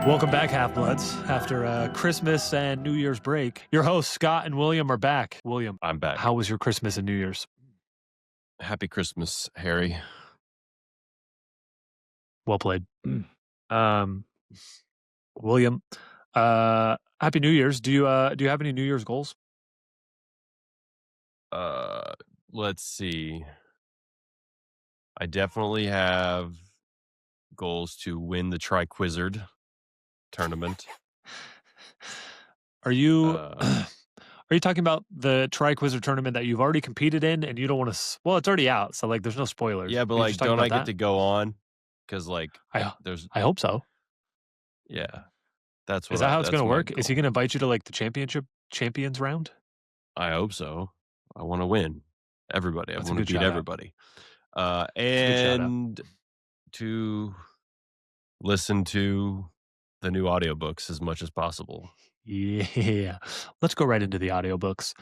Welcome back, Half-Bloods. After Christmas and New Year's break, your hosts, Scott and William, are back. William, I'm back. how was your Christmas and New Year's? Happy Christmas, Harry. Well played. William, Happy New Year's. Do you have any New Year's goals? Let's see. I definitely have goals to win the Triquizzard tournament. Are you are you talking about the Triquizzard tournament that you've already competed in and you don't want to? Well, it's already out, so like, there's no spoilers. Yeah, but Are you like, just talking don't I about get that? to go on? Because like, there's I hope so. yeah, that's what. Is that how it's going to my work? Is he goal. going to invite you to like the champions round? I hope so. I want to win everybody. That's I a want to good beat shout out. everybody. That's a good shout out. And to listen to the new audiobooks as much as possible. Yeah. Let's go right into the audiobooks.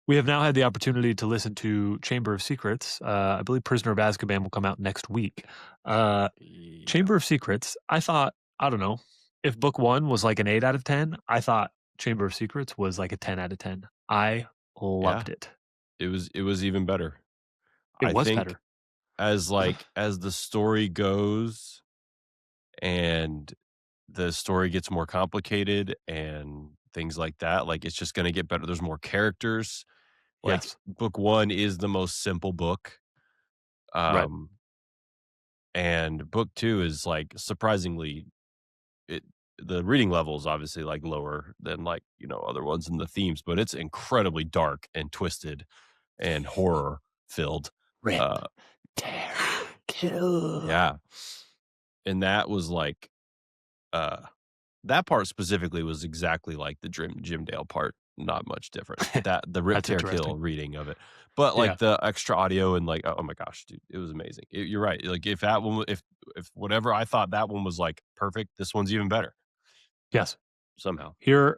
We have now had the opportunity to listen to Chamber of Secrets. I believe Prisoner of Azkaban will come out next week. Chamber of Secrets, I thought, I don't know, if book 1 was like an 8 out of 10, I thought Chamber of Secrets was like a 10 out of 10. I loved it. It was even better. It was think better. as the story goes and the story gets more complicated and things like that, like, it's just going to get better. There's more characters. Like, Yes. book 1 is the most simple book. Right. And book 2 is like surprisingly, the reading level is obviously like lower than like, other ones in the themes, but it's incredibly dark and twisted and horror filled. Rip, tear, kill. Yeah. And that was like, that part specifically was exactly like the Jim Dale part. Not much different. That the Rip That's Tear Kill interesting. reading of it, but like the extra audio and like, oh my gosh, dude, it was amazing. You're right. Like, if that one, if whatever I thought that one was like perfect, this one's even better. Yes. Somehow. Here's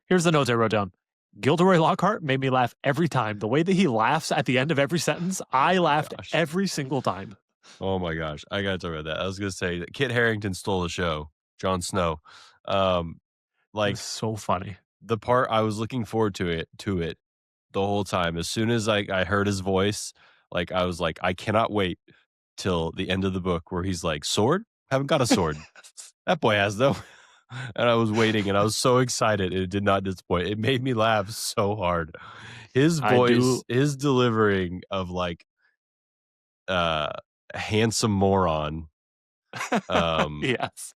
the notes I wrote down. Gilderoy Lockhart made me laugh every time. The way that he laughs at the end of every sentence, I laughed every single time. Oh my gosh, I gotta talk about that. I was gonna say that Kit Harington stole the show. Jon Snow, like, so funny. The part I was looking forward to it the whole time. As soon as I heard his voice, like, I was like, I cannot wait till the end of the book where he's like, sword? Haven't got a sword. That boy has though. And I was waiting and I was so excited. It did not disappoint. It made me laugh so hard. His voice, his delivering of like, handsome moron. Yes.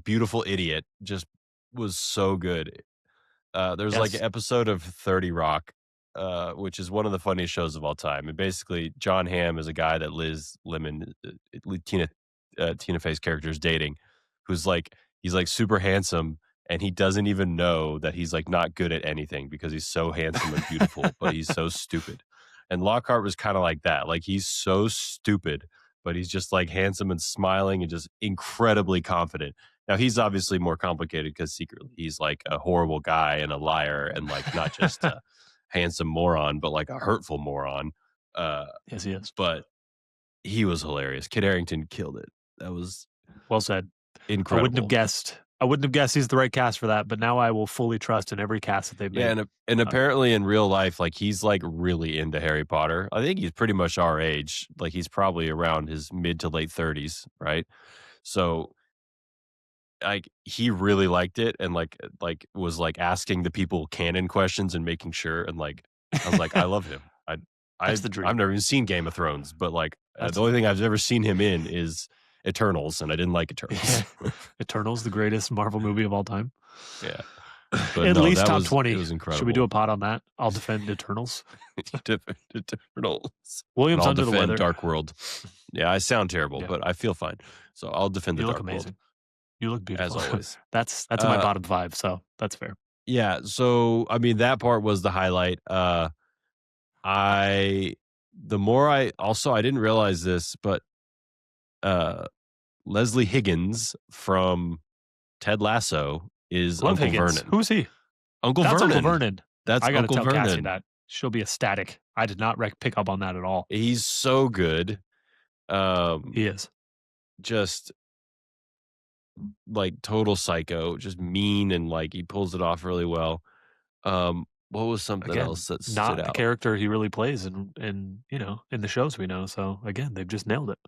Beautiful idiot just was so good. There's like an episode of 30 Rock, which is one of the funniest shows of all time. And basically, John Hamm is a guy that Liz Lemon, Tina Fey's character, is dating, who's like, he's like super handsome, and he doesn't even know that he's like not good at anything because he's so handsome and beautiful, but he's so stupid. And Lockhart was kind of like that. Like, he's so stupid, but he's just like handsome and smiling and just incredibly confident. Now, he's obviously more complicated because secretly he's like a horrible guy and a liar and like not just a handsome moron, but like a hurtful moron. Yes, he is. But he was hilarious. Kit Harington killed it. That was well said. Incredible. I wouldn't have guessed he's the right cast for that, but now I will fully trust in every cast that they've made. Yeah, and apparently in real life, like, he's like really into Harry Potter. I think he's pretty much our age. Like, he's probably around his mid to late 30s, right? So, like, he really liked it and like was like asking the people canon questions and making sure, and like, I was like, I love him. That's the dream. I've never even seen Game of Thrones, but like, the only thing I've ever seen him in is Eternals, and I didn't like Eternals. Eternals, the greatest Marvel movie of all time. Yeah. But at least top 20. It was incredible. Should we do a pod on that? I'll defend Eternals. Eternals. William's under the weather. Dark World. Yeah, I sound terrible, but I feel fine. So I'll defend the Dark World. You look amazing. You look beautiful. As always. That's in my bottom 5, so that's fair. Yeah, so I mean, that part was the highlight. I didn't realize this, but Leslie Higgins from Ted Lasso is Uncle Vernon. Who's he? Uncle Vernon. That's I gotta tell Cassie that. She'll be ecstatic. I did not pick up on that at all. He's so good. He is. just like total psycho, just mean, and like he pulls it off really well. What was something Again, else that stood not the out? character he really plays in in the shows we know. So again, they've just nailed it.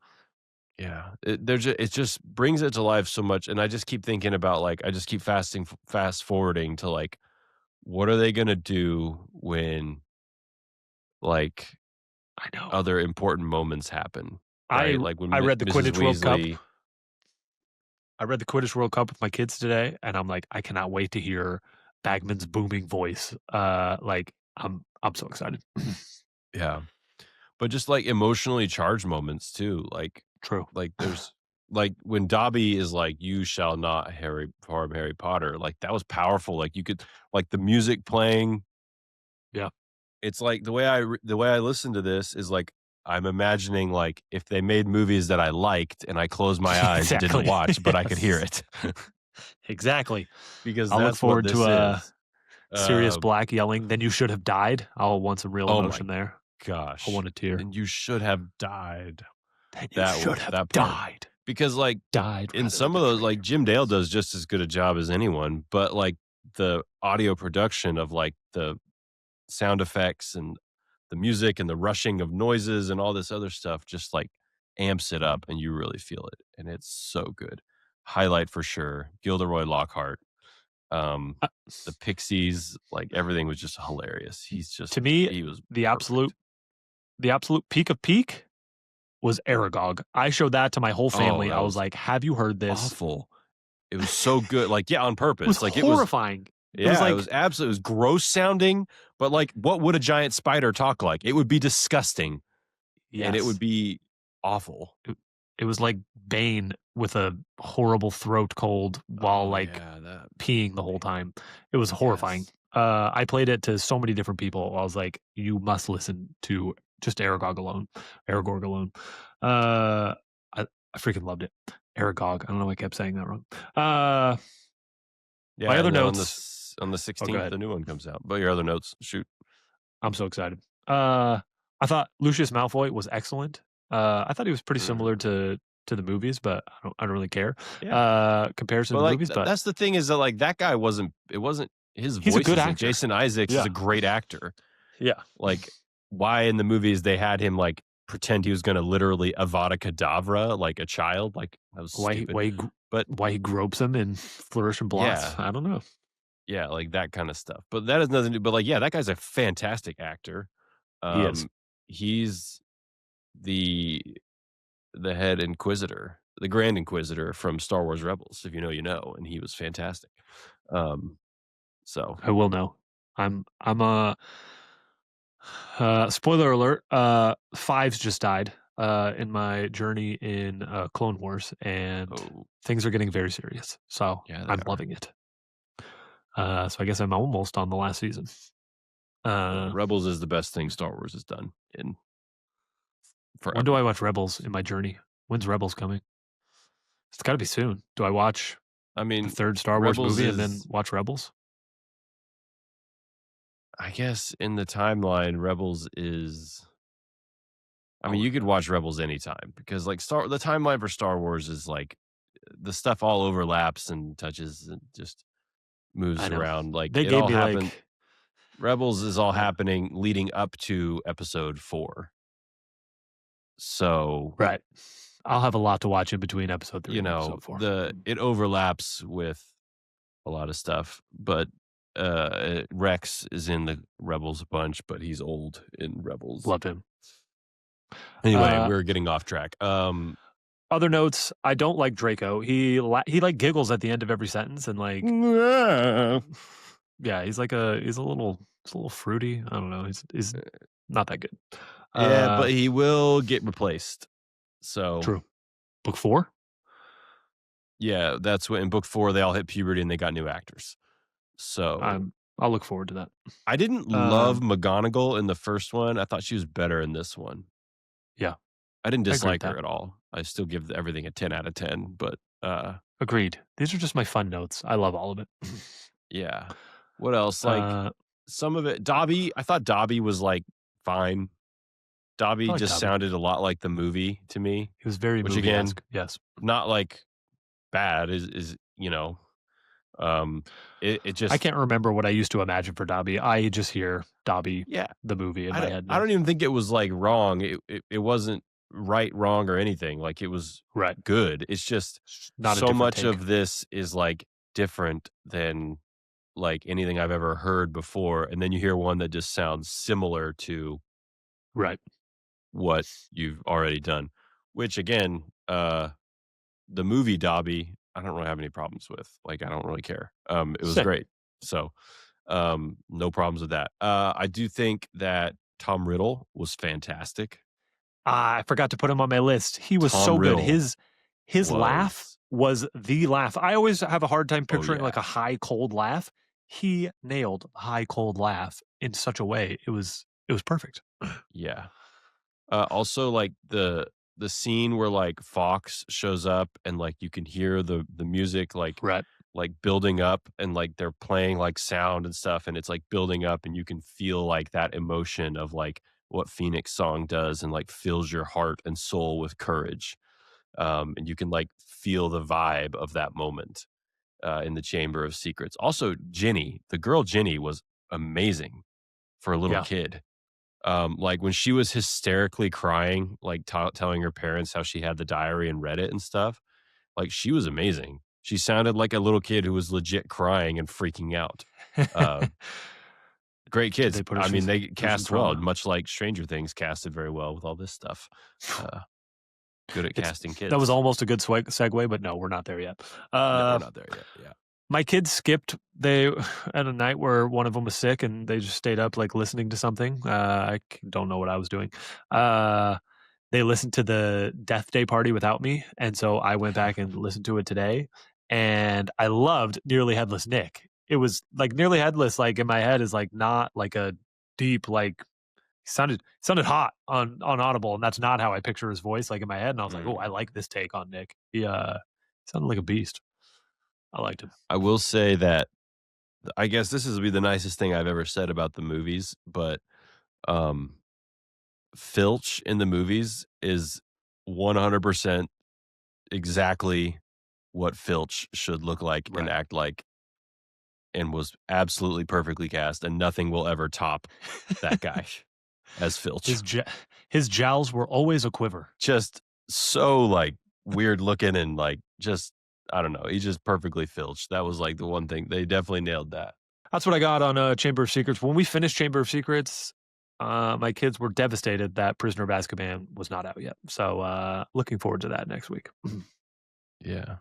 Yeah, it just brings it to life so much, and I just keep thinking about, like, I just keep fast forwarding to, like, what are they gonna do when, like, I know. other important moments happen, I right? Like, when I read the Mrs. Quidditch World Cup. Weasley. I read the Quidditch World Cup with my kids today, and I'm like, I cannot wait to hear Bagman's booming voice. Like I'm so excited. Yeah, but just, like, emotionally charged moments too, True. there's like, when Dobby is like, "You shall not harm Harry Potter," like, that was powerful, like, you could like, the music playing. Yeah. It's like the way I listen to this is like I'm imagining like if they made movies that I liked and I closed my eyes and didn't Exactly. watch, but I could hear Yes. it Exactly. because I'll look that's what forward to this is. Sirius Uh, Black yelling, "Then you should have died." I'll want some real oh my emotion there. I'll gosh, want a tear. then you should have died. Then you should have That part, died. because like Died in rather than some of those, like betrayed. Jim Dale does just as good a job as anyone, but like the audio production of like the sound effects and the music and the rushing of noises and all this other stuff just like amps it up and you really feel it. And it's so good. Highlight for sure. Gilderoy Lockhart. Um, Uh, the Pixies, like everything was just hilarious. to me, He was the absolute perfect. the absolute peak of peak was Aragog. I showed that to my whole Oh, family. that I was was like, "Have you heard this?" awful. It was so good. Like, yeah, on It was purpose. Like horrifying. It was it was like, absolutely, it was gross sounding, but like, what would a giant spider talk like? It would be disgusting and it would yes. be awful. It, it was like Bane with a horrible throat cold while Oh like yeah, that peeing the whole time. It was horrifying. yes. I played it to so many different people. I was like, you must listen to just Aragog alone. Aragog alone. Uh, I freaking loved it. Aragog. I don't know why I kept saying that wrong. Uh, my Yeah, other and then notes. on the Oh, go 16th, ahead. the new one comes out. But your other notes, shoot. I'm so excited. I thought Lucius Malfoy was excellent. I thought he was pretty similar Mhm. to the movies, but I don't really care. Yeah. Comparison But, to the like, movies, but that's the thing is that, like, that guy wasn't his he's a voice good isn't actor. Jason Isaacs is Yeah. a great actor. Yeah. Like, why in the movies they had him, like, pretend he was gonna literally Avada Kedavra like a child? Like, that was Why he stupid. But why he gropes him in Flourish and Blotts? yeah. I don't know. Yeah, like, that kinda stuff. But that has nothing to do, but, like, yeah, that guy's a fantastic actor. He is. Um, he's the head inquisitor, the Grand Inquisitor from Star Wars Rebels, if you know, you know, and he was fantastic. Um, so I will know. I'm spoiler alert, Fives just died in my journey in Clone Wars, and oh, things are getting very serious. So yeah, they I'm are. loving it. So I guess I'm almost on the last season. Yeah, Uh, Rebels is the best thing Star Wars has done in when do I forever. watch Rebels in my journey? When's Rebels coming? It's got to be soon. Do I watch I the mean, third Star Wars Rebels movie and then is watch Rebels? I guess in the timeline, Rebels is I I'll mean, look you it could up. watch Rebels anytime because, like, the timeline for Star Wars is, like, the stuff all overlaps and touches and just I moves know. around, like, They it gave all me happened. like, Rebels is all yeah, happening leading up to Episode 4. So, right. I'll have a lot to watch in between episode 3 you and know, episode 4. it overlaps with a lot of stuff, but, Rex is in the Rebels a bunch, but he's old in Rebels. Love him. Anyway, Uh, we're getting off track. Other notes, I don't like Draco. He like giggles at the end of every sentence and like yeah, he's a little fruity. I don't know. He's not that good. Yeah, Uh but he will get replaced. So, True. Book 4? yeah, that's what in book 4, they all hit puberty and they got new actors. So, I'll look forward to that. I didn't love Um McGonagall in the first one. I thought she was better in this one. yeah, I didn't I agree with dislike her that. at all. I still give everything a 10 out of 10, but, Agreed. These are just my fun notes. I love all of it. yeah. What else? Like, uh some of it Dobby, I thought Dobby was, like, fine. I Dobby like just Dobby. sounded a lot like the movie to me, He was very which again, movie-esque, yes. not like bad is um, it I just can't remember what I used to imagine for Dobby. I just hear Dobby, yeah. the movie, in I my don't head I now. don't even think it was, like, wrong. It wasn't right, wrong, or anything. Like, it was Right. good. It's just Not a so different much take. of this is, like, different than, like, anything I've ever heard before, and then you hear one that just sounds similar to Right. what you've already done, which again, the movie Dobby, I don't really have any problems with. Like, I don't really care. It was Same. great. So, no problems with that. I do think that Tom Riddle was fantastic. I forgot to put him on my list. He was Tom so good. Riddle His laugh was was the laugh. I always have a hard time oh, picturing, like, yeah. a high, cold laugh. He nailed a high, cold laugh in such a way. It was perfect. Yeah. Also, like, the scene where, like, Fox shows up and, like, you can hear the music, Right. like, building up and, like, they're playing, like, sound and stuff, and it's, like, building up, and you can feel, like, that emotion of, like, what Phoenix song does and, like, fills your heart and soul with courage. And you can, like, feel the vibe of that moment, in the Chamber of Secrets. Also, Ginny, the girl Ginny was amazing for a little Yeah. kid. Like, when she was hysterically crying, like, telling her parents how she had the diary and read it and stuff, like, she was amazing. She sounded like a little kid who was legit crying and freaking out. Uh, Great Did kids. they put her I mean, they through some cast well, trauma? much like Stranger Things casted very well with all this stuff. Uh, Good at It's casting that was kids. almost a good segue, but no, we're not there yet. No, we're Uh, not there yet. Yeah. my kids skipped they at a night where one of them was sick, and they just stayed up, like, listening to something. Don't know what I was doing. Uh, they listened to the Death Day party without me, and so I went back and listened to it today, and I loved Nearly Headless Nick. It was, like, Nearly Headless, like, in my head is, like, not, like, a deep, like, sounded hot on Audible, and that's not how I picture his voice, like, in my head, and I was like, "Oh, I Mm. like this take on Nick." He, sounded like a beast. I liked him. I will say that I guess this is be the nicest thing I've ever said about the movies, but, um, Filch in the movies is 100% exactly what Filch should look like and Right. act like, and was absolutely perfectly cast, and nothing will ever top that guy as Filch. His j his jowls were always a quiver. Just so, like, weird looking and, like, just I don't know, he's just perfectly Filch. That was, like, the one thing they definitely nailed that. That's what I got on, Chamber of Secrets. When we finished Chamber of Secrets, my kids were devastated that Prisoner of Azkaban was not out yet. So, looking forward to that next week. Yeah.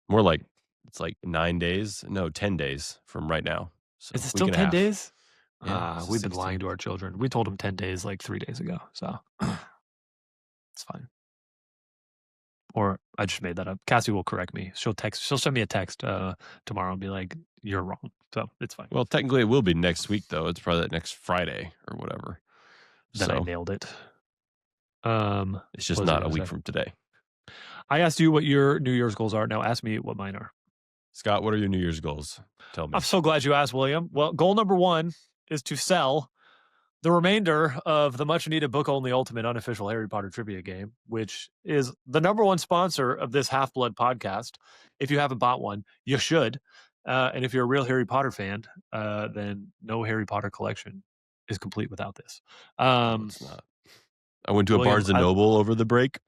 More like it's like 9 days, no, 10 days from right now, Is so it week still and a 10 half. days? Yeah, it's the We've been lying 16th. to our children. We told them 10 days, like, 3 days ago, so it's fine. Or I just made that up. Cassie will correct me. She'll send me a text, tomorrow and be like, "You're wrong." So, it's fine. Well, technically, it will be next week, though. It's probably next Friday or whatever. Then I So, nailed it. it's What just was I not a gonna week say? from today. I asked you what your New Year's goals are. Now ask me what mine are. Scott, what are your New Year's goals? Tell I'm me. so glad you asked, William. Well, goal number 1 is to sell the remainder of the much needed book only ultimate unofficial Harry Potter trivia game, which is the number 1 sponsor of this Half Blood podcast. If you haven't bought one, you should. And if you're a real Harry Potter fan, then no Harry Potter collection is complete without this. No, Um, it's not. I went to a William, Barnes& and Noble over the break,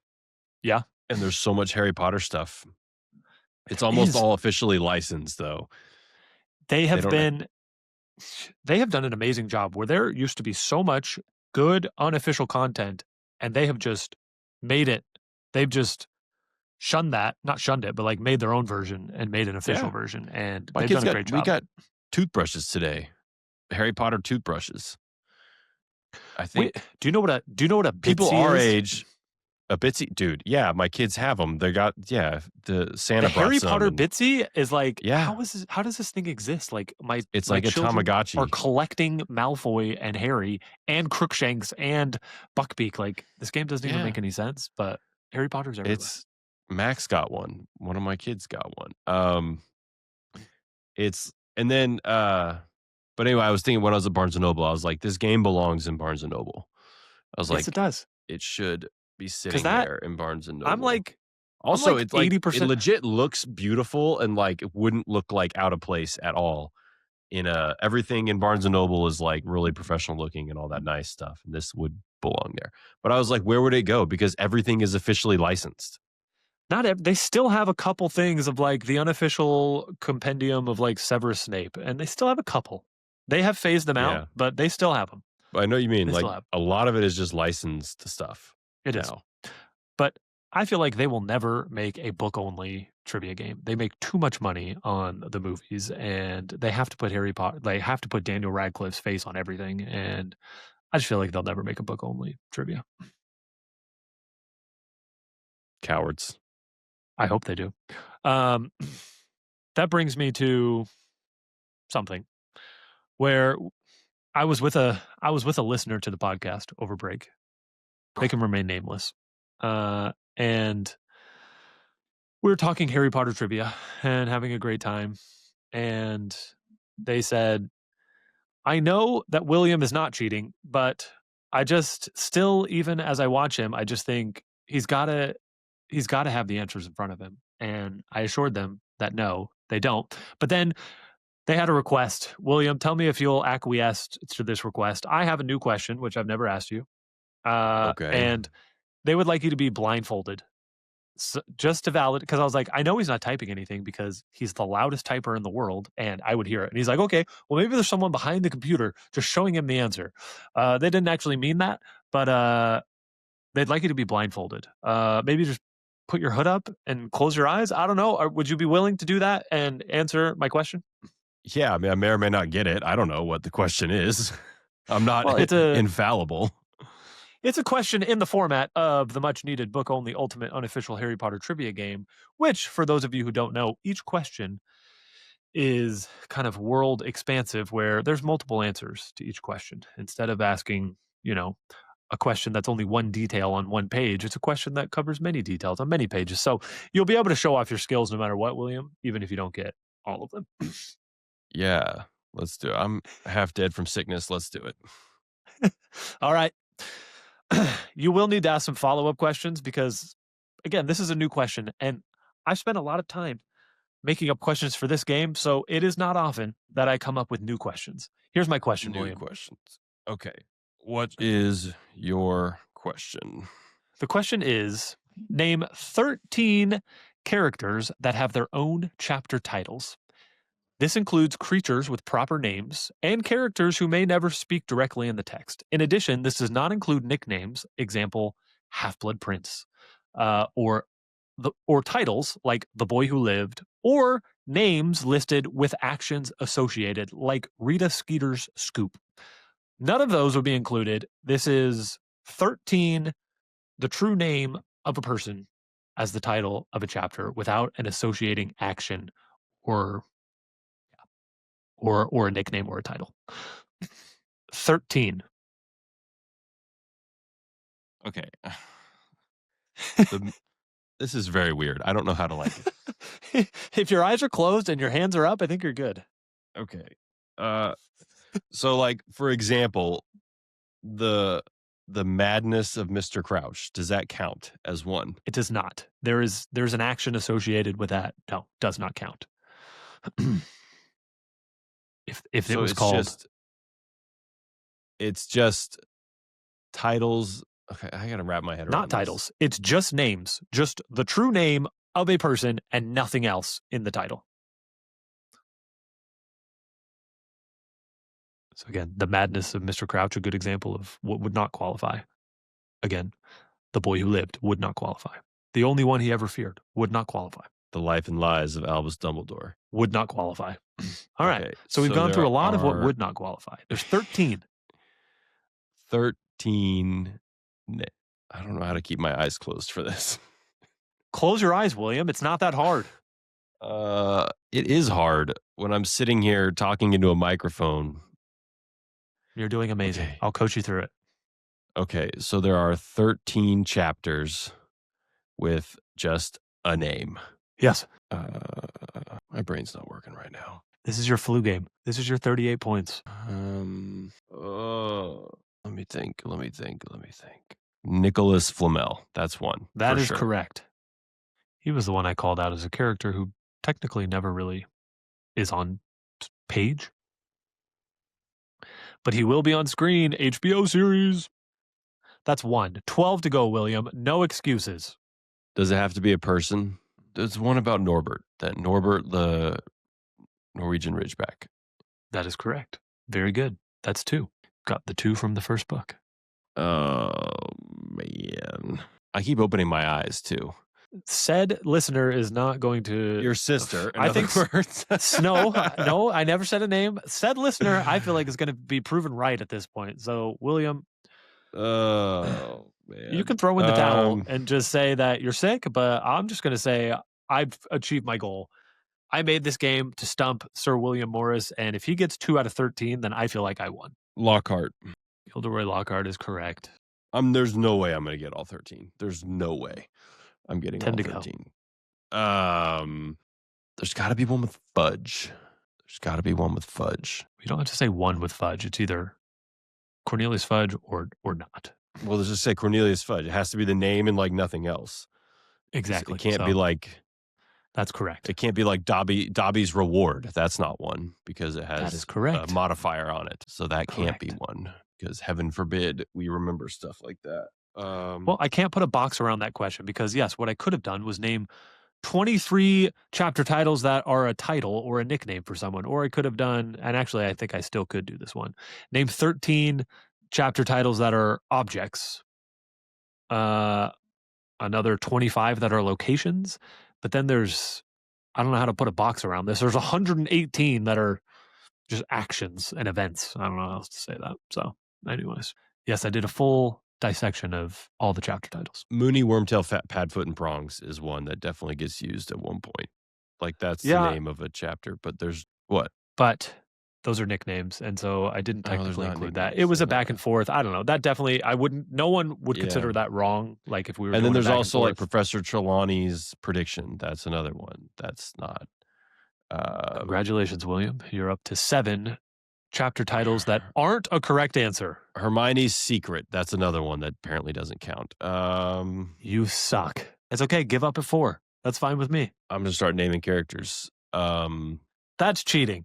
yeah, and there's so much Harry Potter stuff. It's it almost is. all officially licensed, though. They They have don't been they have done an amazing job where there used to be so much good unofficial content, and they have just made it. They've just shunned that, not shunned it, but, like, made their own version and made an official yeah. version, and My they've kids done a got great we job. got toothbrushes today. Harry Potter toothbrushes. I think Wait, do you know what a people Bitsy our is? age, a Bitsy dude, yeah, my kids have them. They got yeah, the The Santa brought Harry some Potter and Bitsy is like, yeah, how does this thing exist? Like, my it's my like a children are Tamagotchi. collecting Malfoy and Harry and Crookshanks and Buckbeak. Like, this game doesn't even Yeah, make any sense, but Harry Potter's everywhere. it's Max got one. One of my kids got one. It's and then but anyway, I was thinking when I was at Barnes& and Noble, I was like, this game belongs in Barnes& and Noble. I was Yes, like, it does. it should be 'Cause sitting that there in Barnes& and I'm Noble. like I'm Also, like it's like it 80%. legit looks beautiful and, like, it wouldn't look, like, out of place at all in a everything in Barnes& and Noble is, like, really professional looking and all that nice stuff, and this would belong there. But I was like, where would it go? Because everything is officially licensed. They still have a couple things of, like, the unofficial compendium of, like, Severus Snape, and they still have a couple. They have phased them out, Yeah. but they still have them. But I know what you mean, They like, still have 'em. a lot of it is just licensed stuff It is. now. But I feel like they will never make a book-only trivia game. They make too much money on the movies, and they have to put they have to put Daniel Radcliffe's face on everything, and I just feel like they'll never make a book-only trivia. Cowards. I hope they do. Um, that brings me to something where I was with a listener to the podcast over break. They can remain nameless. And we were talking Harry Potter trivia and having a great time. And they said, I know that William is not cheating, but I just still, even as I watch him, I just think he's gotta have the answers in front of him. And I assured them that no, they don't. But then they had a request. William, tell me if you'll acquiesce to this request. I have a new question, which I've never asked you. Okay. And they would like you to be blindfolded. Just to validate, because I was like, I know he's not typing anything because he's the loudest typer in the world, and I would hear it. And he's like, okay, well, maybe there's someone behind the computer just showing him the answer. They didn't actually mean that, but they'd like you to be blindfolded. Maybe just put your hood up and close your eyes. I don't know. Or would you be willing to do that and answer my question? Yeah, I mean, I may or may not get it. I don't know what the question is. I'm not Well, infallible. it's a question in the format of the much needed book only ultimate unofficial Harry Potter trivia game, which, for those of you who don't know, each question is kind of world expansive where there's multiple answers to each question. Instead of asking, a question that's only one detail on one page, it's a question that covers many details on many pages. So you'll be able to show off your skills no matter what, William, even if you don't get all of them. Yeah, let's do it. I'm half dead from sickness. Let's do it. All right. You will need to ask some follow-up questions because, again, this is a new question, and I've spent a lot of time making up questions for this game, so it is not often that I come up with new questions. Here's my question, New William. questions. Okay. What is your question? The question is, name 13 characters that have their own chapter titles. This includes creatures with proper names and characters who may never speak directly in the text. In addition, this does not include nicknames, example, Half-Blood Prince, or titles like The Boy Who Lived, or names listed with actions associated like Rita Skeeter's Scoop. None of those would be included. This is 13, the true name of a person as the title of a chapter without an associating action or or a nickname or a title. 13. Okay. This is very weird. I don't know how to like it. If your eyes are closed and your hands are up, I think you're good. Okay. So like for example, the madness of Mr. Crouch, does that count as one? It does not. There's an action associated with that. No, does not count. If it So was called it's just titles. Okay, I gotta wrap my head around not this. titles, it's just names, just the true name of a person and nothing else in the title. So again, the madness of Mr. Crouch, a good example of what would not qualify. Again, The Boy Who Lived would not qualify. The only one he ever feared would not qualify. The Life and Lies of Albus Dumbledore Would not qualify. All right. Okay, So we've so gone there through a lot of what are would not qualify. There's 13. 13. I don't know how to keep my eyes closed for this. Close your eyes, William. It's not that hard. It is hard when I'm sitting here talking into a microphone. You're doing amazing. Okay. I'll coach you through it. Okay, so there are 13 chapters with just a name. Yes. My brain's not working right now. This is your flu game. This is your 38 points. Let Nicholas Flamel. That's one That for is sure. correct. He was the one I called out as a character who technically never really is on page, but he will be on screen. HBO series. That's 1. 12 to go, William. No excuses. Does it have to be a person? There's one about Norbert. That Norbert, the Norwegian Ridgeback. That is correct. Very good. That's 2. Got the 2 from the first book. Oh, man. I keep opening my eyes, too. Said listener is not going to... Your sister, in I other think words. no, I never said a name. Said listener, I feel like is going to be proven right at this point. So, William, Oh, man. you can throw in the towel and just say that you're sick, but I'm just going to say I've achieved my goal. I made this game to stump Sir William Morris, and if he gets 2 out of 13, then I feel like I won. Lockhart. Gilderoy Lockhart is correct. There's no way I'm going to get all 13. There's no way I'm getting 10 all to 13. There's got to be one with fudge. There's got to be one with fudge. You don't have to say one with fudge. It's either Cornelius Fudge or not. Well, let's just say Cornelius Fudge. It has to be the name and like nothing else. Exactly. It can't be like... That's correct. It can't be like Dobby's Reward. That's not one because it has That is correct. a modifier on it. So that can't be Correct. one because heaven forbid we remember stuff like that. Well, I can't put a box around that question because, yes, what I could have done was name 23 chapter titles that are a title or a nickname for someone. Or I could have done, and actually I think I still could do this one, name 13 chapter titles that are objects. Another 25 that are locations. But then there's, I don't know how to put a box around this. There's 118 that are just actions and events. I don't know how else to say that. So, anyways, yes, I did a full dissection of all the chapter titles. Mooney, Wormtail, Fat, Padfoot, and Prongs is one that definitely gets used at one point. Like that's the name of a chapter, but there's what? But those are nicknames, and so I didn't technically include that. It was a back and forth. I don't know. That definitely, no one would consider that wrong. Like if we were. And then there's also like Professor Trelawney's prediction. That's another one. That's not. Congratulations, William. You're up to 7 chapter titles that aren't a correct answer. Hermione's Secret. That's another one that apparently doesn't count. You suck. It's okay. Give up at 4. That's fine with me. I'm gonna start naming characters. That's cheating.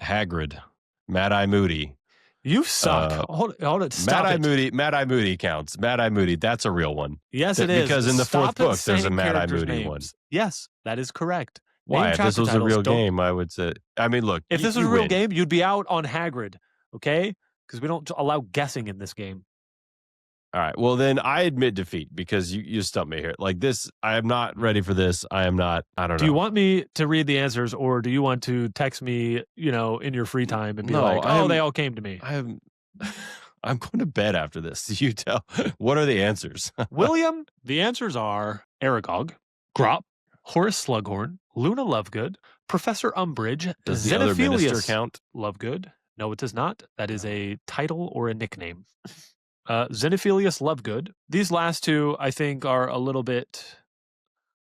Hagrid, Mad Eye Moody. You suck. Hold it. Stop Mad Eye Moody counts. Mad Eye Moody. That's a real one. Yes, it is. Because in the 4th book, there's a Mad Eye Moody one. Yes, that is correct. Why? If this was a real game, I would say. I mean, look. If this was a real game, you'd be out on Hagrid, okay? Because we don't allow guessing in this game. All right. Well, then I admit defeat because you stumped me here. Like this, I am not ready for this. I am not. I don't know. Do you want me to read the answers, or do you want to text me, in your free time and be they all came to me? I'm going to bed after this. You tell. What are the answers? William, the answers are Aragog, Grop, Horace Slughorn, Luna Lovegood, Professor Umbridge, Does the other minister count? Lovegood. No, it does not. That is a title or a nickname. Xenophilius Lovegood. These last 2, I think, are a little bit...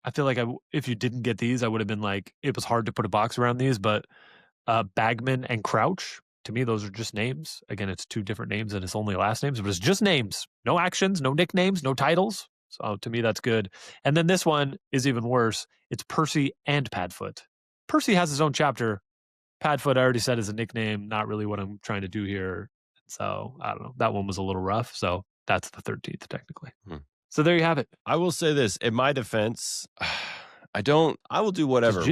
I feel like if you didn't get these, I would have been like, it was hard to put a box around these, but Bagman and Crouch, to me, those are just names. Again, it's 2 different names and it's only last names, but it's just names. No actions, no nicknames, no titles. So to me, that's good. And then this one is even worse. It's Percy and Padfoot. Percy has his own chapter. Padfoot, I already said, is a nickname, not really what I'm trying to do here. So I don't know. That one was a little rough. So that's the 13th, technically. So there you have it. I will say this. In my defense, I will do whatever.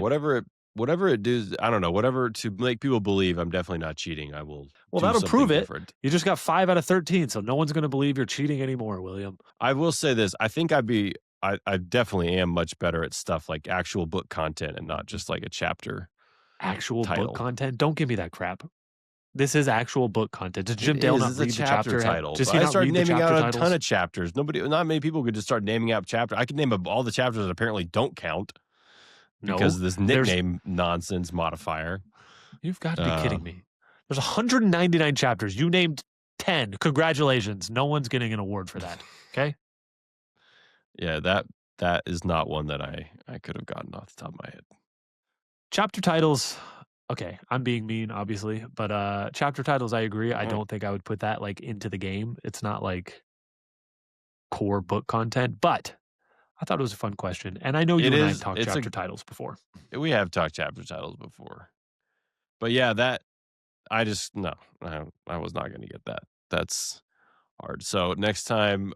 Whatever it does, I don't know. Whatever to make people believe I'm definitely not cheating. I will. Well, that'll prove it. You just got 5 out of 13. So no one's going to believe you're cheating anymore, William. I will say this. I think I definitely am much better at stuff like actual book content and not just like a chapter. Actual book content? Don't give me that crap. This is actual book content. Does Jim Dale not read the chapter title? I started naming out a ton of chapters. Not many people could just start naming out chapters. I could name all the chapters that apparently don't count because of this nickname nonsense modifier. You've got to be kidding me. There's 199 chapters. You named 10. Congratulations. No one's getting an award for that. Okay? Yeah, that is not one that I could have gotten off the top of my head. Chapter titles okay, I'm being mean, obviously, but chapter titles, I agree. I Mm. don't think I would put that like into the game. It's not like core book content, but I thought it was a fun question. And I know It you and I have is. talked chapter titles before. We have talked chapter titles before, but yeah, that I just no, I was not going to get that. That's hard. So next time,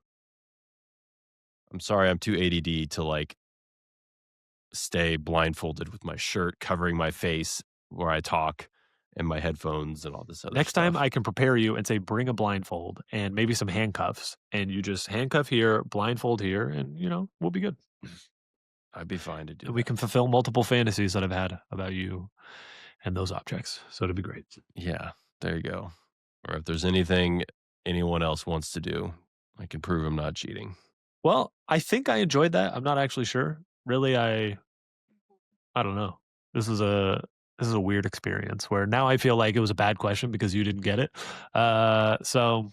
I'm sorry, I'm too ADD to like stay blindfolded with my shirt covering my face where I talk and my headphones and all this other Next time stuff. I can prepare you and say, bring a blindfold and maybe some handcuffs. And you just handcuff here, blindfold here, and we'll be good. I'd be fine to do And we that. can fulfill multiple fantasies that I've had about you and those objects. So it'll be great. Yeah, there you go. Or if there's anything anyone else wants to do, I can prove I'm not cheating. Well, I think I enjoyed that. I'm not actually sure. Really, I don't know. This is a weird experience where now I feel like it was a bad question because you didn't get it. So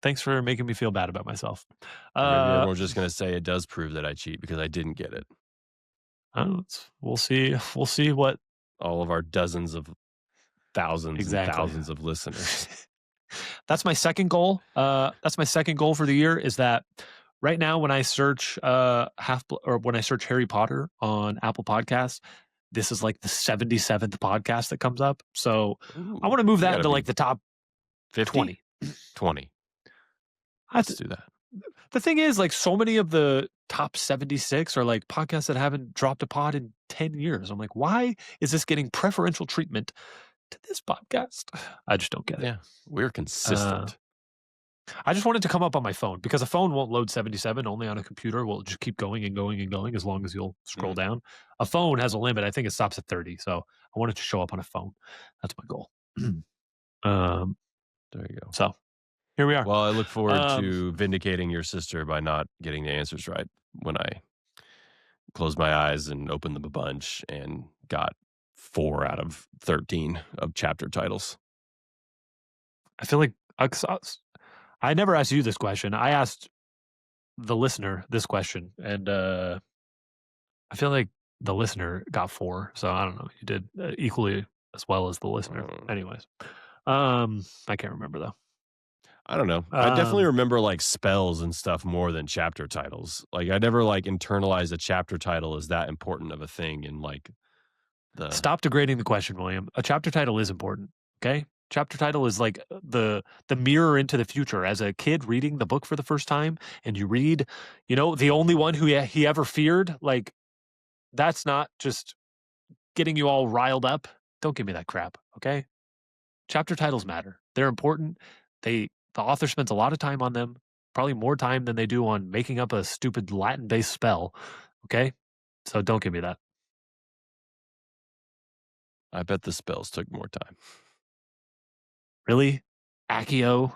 thanks for making me feel bad about myself. Or maybe Uh, everyone's just going to say it does prove that I cheat because I didn't get it. I don't know, we'll see. We'll see what All of our dozens of thousands and exactly. thousands of listeners. That's my second goal. That's my second goal for the year is that right now when I search or when I search Harry Potter on Apple Podcasts, this is like the 77th podcast that comes up. So I Ooh, want to move we that got to into be like the top 50, 20. 20. I Let's th- do that. the thing is, like, so many of the top 76 are like podcasts that haven't dropped a pod in 10 years. I'm like, why is this getting preferential treatment to this podcast? I just don't get it. Yeah, we're Uh, consistent. I just wanted to come up on my phone because a phone won't load 77. Only on a computer will just keep going and going and going as long as you'll scroll Mm, down. A phone has a limit. I think it stops at 30. So I wanted to show up on a phone. That's my goal. um, there you go. so here we are. Well, I look forward Um, to vindicating your sister by not getting the answers right when I closed my eyes and opened them a bunch and got 4 out of 13 of chapter titles. I feel like I never asked you this question. I asked the listener this question, and I feel like the listener got 4. So I don't know. You did equally as well as the listener. Mm, Anyways, I can't remember though. I don't know. I definitely Um, remember, like, spells and stuff more than chapter titles. Like, I never, like, internalized a chapter title as that important of a thing in, like, the Stop degrading the question, William. A chapter title is important. Okay. Chapter title is like the mirror into the future. As a kid reading the book for the first time, and you read, the only one who he ever feared. Like that's not just getting you all riled up. Don't give me that crap. Okay. Chapter titles matter. They're important. The author spends a lot of time on them, probably more time than they do on making up a stupid Latin based spell. Okay. So don't give me that. I bet the spells took more time. Really? Accio?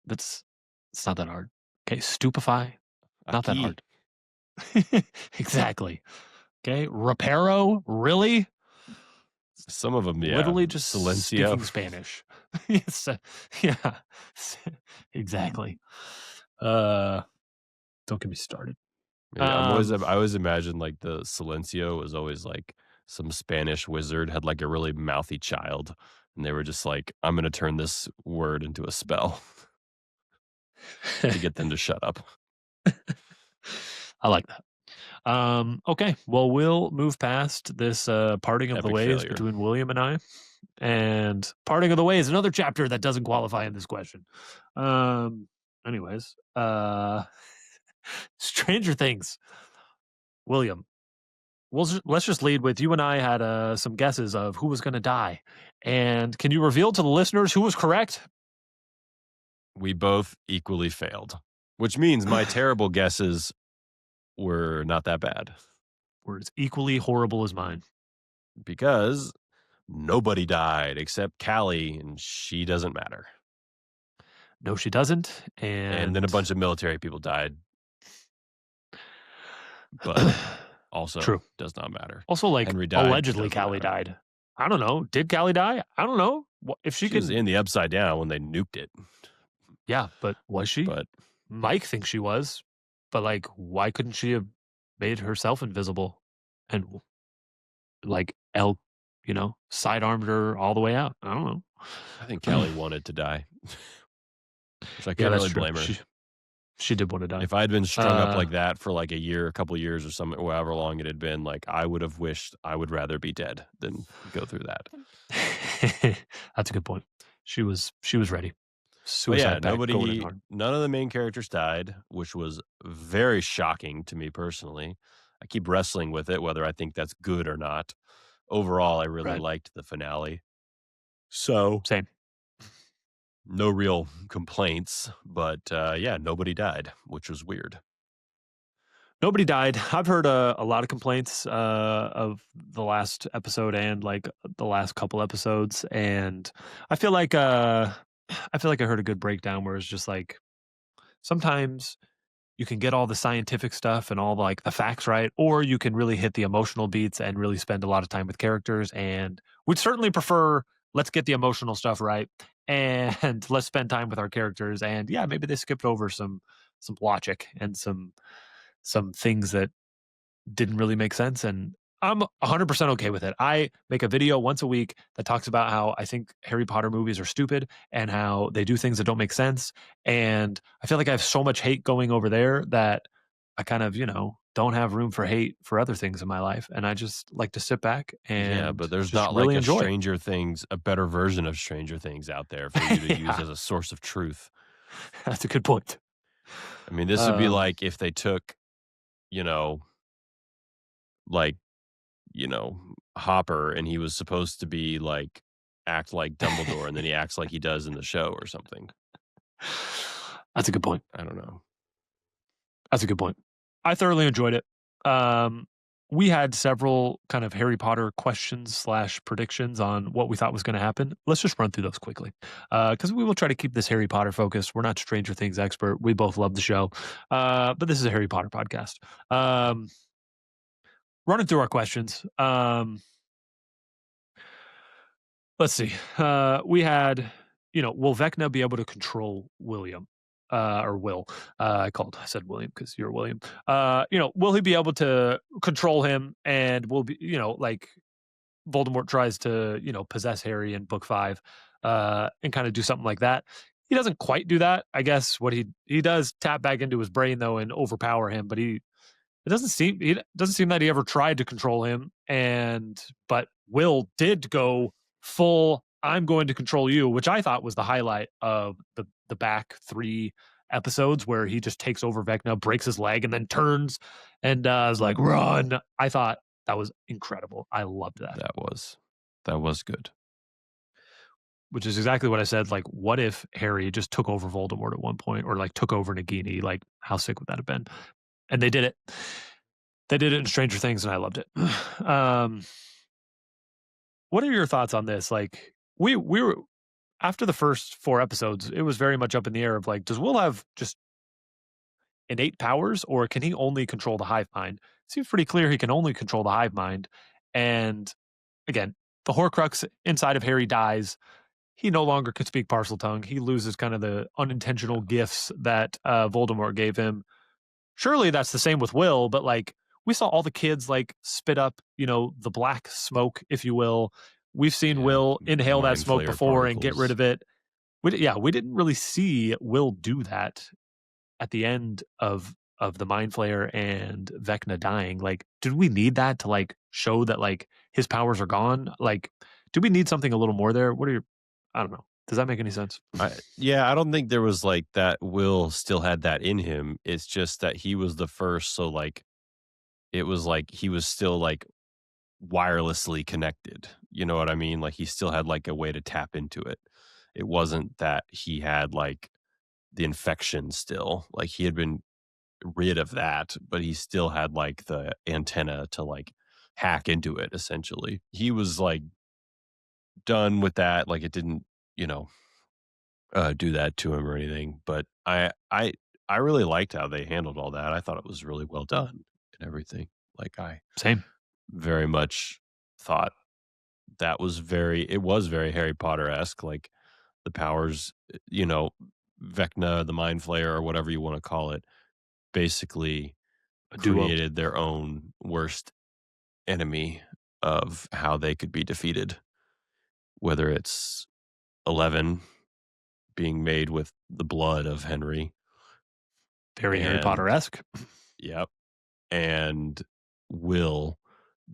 That's it's not that hard. Okay, stupefy, not that Aquí. hard. Exactly. Okay, reparo, really? Some of them, yeah. Literally just Silencio. speaking Spanish. Yes, yeah, exactly. Uh, don't get me started. Yeah, Um, I always imagine, like, the Silencio was always, like, some Spanish wizard had, like, a really mouthy child, and they were just like, "I'm gonna turn this word into a spell to get them to shut up." I like that. Okay, well, we'll move past this parting of the Epic ways failure. between William and I. And parting of the ways, another chapter that doesn't qualify in this question. Um, anyways, Stranger Things. William, let's just lead with you and I had some guesses of who was going to die. And can you reveal to the listeners who was correct? We both equally failed, which means my terrible guesses were not that bad Were as equally horrible as mine. because nobody died except Callie, and she doesn't matter. No, she doesn't. And then a And bunch of military people died, but also true. does not matter. Also, like Henry died, allegedly, doesn't Callie matter. died. I don't know. Did Callie die? I don't know. If she She was can, in the Upside Down when they nuked it, yeah, but was she? but Mike thinks she was, but like, why couldn't she have made herself invisible? And like El sidearmed her all the way out. I don't I think know. Kelly wanted to die, which I Yeah, can't that's really true. blame her. She did want to die. If I had been strung up Uh, like that for like a year, a couple years or something, or however long it had been, like I would have wished I would rather be dead than go through that. that's a good point. She was ready. But yeah, Suicide pact going in hard. none of the main characters died, which was very shocking to me personally. I keep wrestling with it, whether I think that's good or not. Overall, I really Right. liked the finale. So, Same. no real complaints, but yeah, nobody died, which was weird. Nobody died. I've heard a lot of complaints of the last episode and like the last couple episodes, and I feel like I heard a good breakdown where it's just like sometimes you can get all the scientific stuff and all like the facts right, or you can really hit the emotional beats and really spend a lot of time with characters. And we'd certainly prefer let's get the emotional stuff right and let's spend time with our characters. And yeah, maybe they skipped over some logic and some things that didn't really make sense, and I'm 100% okay with it. I make a video once a week that talks about how I think Harry Potter movies are stupid and how they do things that don't make sense, and I feel like I have so much hate going over there that I kind of, don't have room for hate for other things in my life, and I just like to sit back Yeah, and but there's just not like really a enjoy. Stranger Things, a better version of Stranger Things out there for you to use Yeah, as a source of truth. that's a good point. I mean, this would be Um, like if they took, you know, like, Hopper and he was supposed to be like act like Dumbledore and then he acts like he does in the show or something. that's a good point. I don't know. That's a good point. I thoroughly enjoyed it. Um, we had several kind of Harry Potter questions slash predictions on what we thought was going to happen. Let's just run through those quickly because we will try to keep this Harry Potter focused. We're not Stranger Things expert. We both love the show, but this is a Harry Potter podcast. Um, Running through our questions. Let's see. We had, will Vecna be able to control William? Or Will. I said William because you're William. Will he be able to control him and will be, like Voldemort tries to, possess Harry in book five, and kind of do something like that. He doesn't quite do that. I guess what he does tap back into his brain though and overpower him, but it doesn't seem that he ever tried to control him, but Will did go full I'm going to control you, which I thought was the highlight of the back 3 episodes where he just takes over Vecna, breaks his leg, and then turns and is like, "Run." I thought that was incredible. I loved that. That was good. Which is exactly what I said, like, what if Harry just took over Voldemort at one point or, like, took over Nagini? Like, how sick would that have been? And they did it. They did it in Stranger Things, and I loved it. Um, what are your thoughts on this? Like, we were after the first 4 episodes, it was very much up in the air of like, does Will have just innate powers, or can he only control the hive mind? Seems pretty clear he can only control the hive mind. And again, the Horcrux inside of Harry dies. He no longer could speak parcel tongue. He loses kind of the unintentional gifts that Voldemort gave him. Surely that's the same with Will, but like we saw all the kids like spit up, the black smoke, if you will. We've seen Yeah, Will inhale that mind smoke flayer before and get rid particles. of it. We didn't really see Will do that at the end of the Mind Flayer and Vecna dying. Like, did we need that to like show that like his powers are gone? Like, do we need something a little more there? What are your I don't know. Does that make any sense? Yeah, I don't think there was like that Will still had that in him. It's just that he was the first, so like it was like he was still like wirelessly connected. You know what I mean? Like he still had like a way to tap into it. It wasn't that he had like the infection still. Like he had been rid of that, but he still had like the antenna to like hack into it essentially. He was like done with that. Like it didn't, you know, do that to him or anything. But I really liked how they handled all that. I thought it was really well done and everything. Like I Same. very much thought that was it was very Harry Potter-esque, like, the powers, Vecna, the Mind Flayer, or whatever you wanna call it, basically A duo. created their own worst enemy, of how they could be defeated, whether it's 11 being made with the blood of Henry Very Harry and Potter-esque. yep, and Will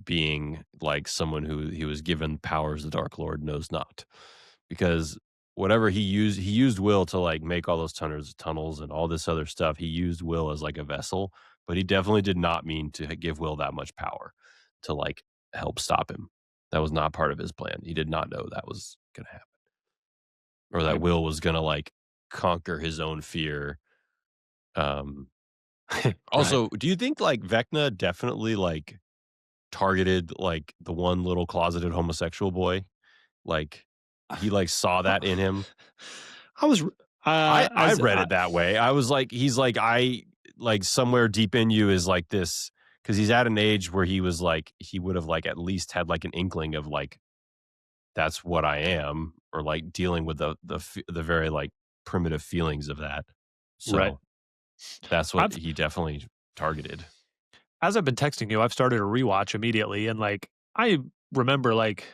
being like someone who he was given powers the Dark Lord knows not. Because whatever he used Will to like make all those tunnels and all this other stuff. He used Will as like a vessel, but he definitely did not mean to give Will that much power to like help stop him. That was not part of his plan. He did not know that was gonna happen. Or that Right. Will was gonna like conquer his own fear. Um Right. Also, do you think like Vecna definitely like targeted like the one little closeted homosexual boy? Like he like saw that in him. I was I as read it that way. I was like, he's like, I like somewhere deep in you is like this because he's at an age where he was like, he would have like at least had like an inkling of like that's what I am, or like dealing with the very like primitive feelings of that. right. So that's what I've he definitely targeted. as I've been texting you, I've started a rewatch immediately, and like I remember, like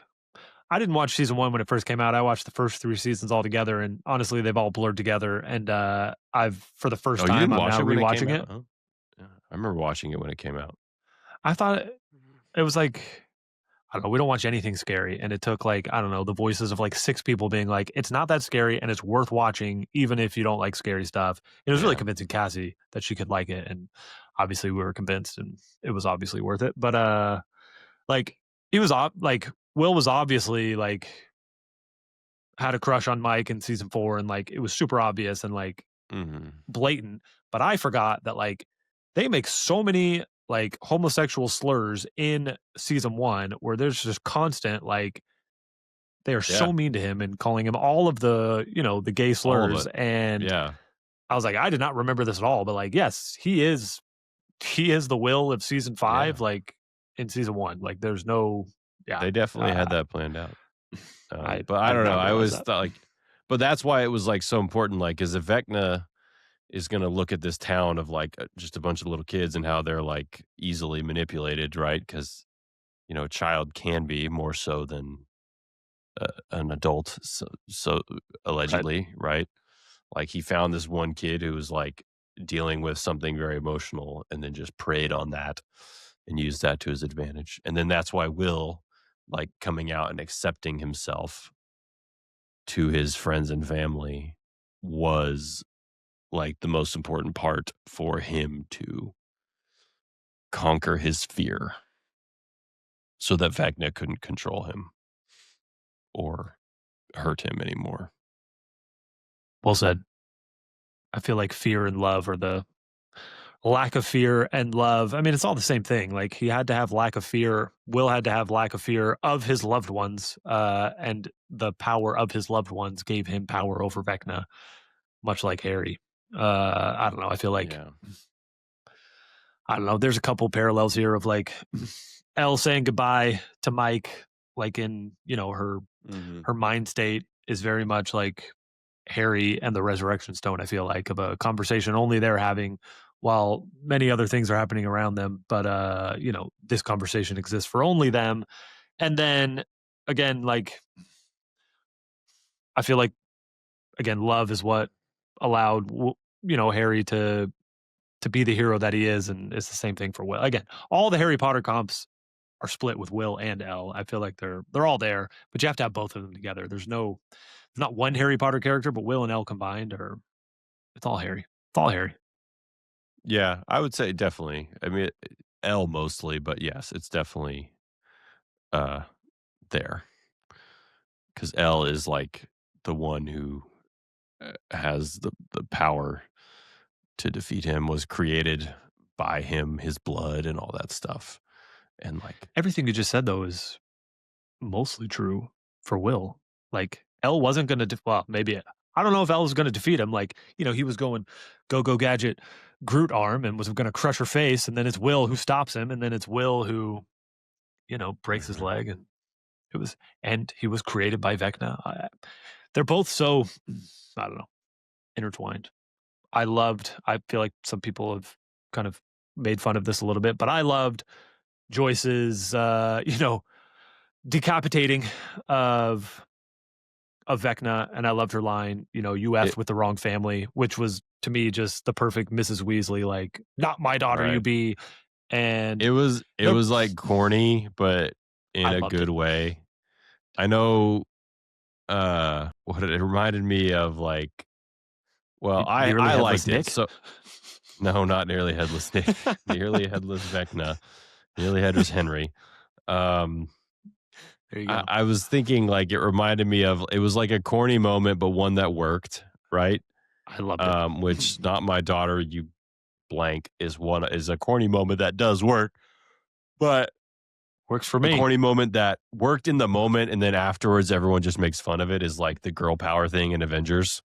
I didn't watch season one when it first came out. I watched the first three seasons all together, and honestly, they've all blurred together. And I've for the first Oh, you time, didn't I'm watch now it when it came rewatching out? it. Huh? Yeah, I remember watching it when it came out. I thought it was like I don't know. We don't watch anything scary, and it took like I don't know the voices of like six people being like, "It's not that scary, and it's worth watching, even if you don't like scary stuff." It was really Yeah. convincing Cassie that she could like it, and obviously we were convinced, and it was obviously worth it. But like he was like Will was obviously like had a crush on Mike in season four, and like it was super obvious and like Mhm. blatant. But I forgot that like they make so many like homosexual slurs in season one where there's just constant like they are Yeah, so mean to him and calling him all of the, the gay all of slurs. it. And Yeah, I was like, I did not remember this at all. But like, yes, he is the Will of season yeah. five, like in season one. Like there's no yeah. They definitely Uh, had that planned out. I But I I did don't know, not I realize always that. thought, like but that's why it was, like, so important, like, 'cause if Vecna is gonna look at this town of, like, just a bunch of little kids and how they're, like, easily manipulated, right? Because a child can be more so than, an adult, so Right. allegedly, right? Like, he found this one kid who was, like, dealing with something very emotional and then just preyed on that and used that to his advantage, and then that's why Will, like, coming out and accepting himself to his friends and family was, like, the most important part for him to conquer his fear so that Vecna couldn't control him or hurt him anymore. Well said. I feel like fear and love are the lack of fear and love. I mean, it's all the same thing. Like he had to have lack of fear. Will had to have lack of fear of his loved ones, and the power of his loved ones gave him power over Vecna, much like Harry. I don't know. I feel like Yeah. I don't know. There's a couple parallels here of like Elle saying goodbye to Mike, like in Mhm. her mind state is very much like Harry and the Resurrection Stone, I feel like, of a conversation only they're having while many other things are happening around them. But this conversation exists for only them. And then again, like I feel like again, love is what allowed Harry to be the hero that he is, and it's the same thing for Will. Again, all the Harry Potter comps are split with Will and Elle. I feel like they're all there, but you have to have both of them together. There's not one Harry Potter character, but Will and Elle combined are it's all Harry. It's all Harry. Yeah, I would say definitely. I mean, L mostly, but yes, it's definitely, uh, there because L is, like, the one who, has the power to defeat him, was created by him, his blood, and all that stuff, and, like Everything you just said though is mostly true for Will. Like L wasn't going to well, maybe I don't know if L was going to defeat him. Like, he was going go gadget Groot arm and was going to crush her face and then it's Will who stops him and then it's Will who, breaks his Mhm. leg and he was created by Vecna. They're both so I don't know, intertwined. I feel like some people have kind of made fun of this a little bit, but I loved Joyce's decapitating of Vecna, and I loved her line, "You It effed with the wrong family," which was to me just the perfect Mrs. Weasley, like, "Not my daughter, you right. be." And It the was, like, corny, but in I a loved good it. way. I know, what it reminded me of, like well, Nearly I headless liked it, Nick. so no, not Nearly Headless Nick, Nearly Headless Vecna, Nearly Headless Henry. Um, There you I go. I was thinking, like, it reminded me of it was like a corny moment, but one that worked, right? I loved it. Which Not My Daughter, You Blank is a corny moment that does work, but Works for a me. corny moment that worked in the moment and then afterwards everyone just makes fun of it is like the girl power thing in Avengers.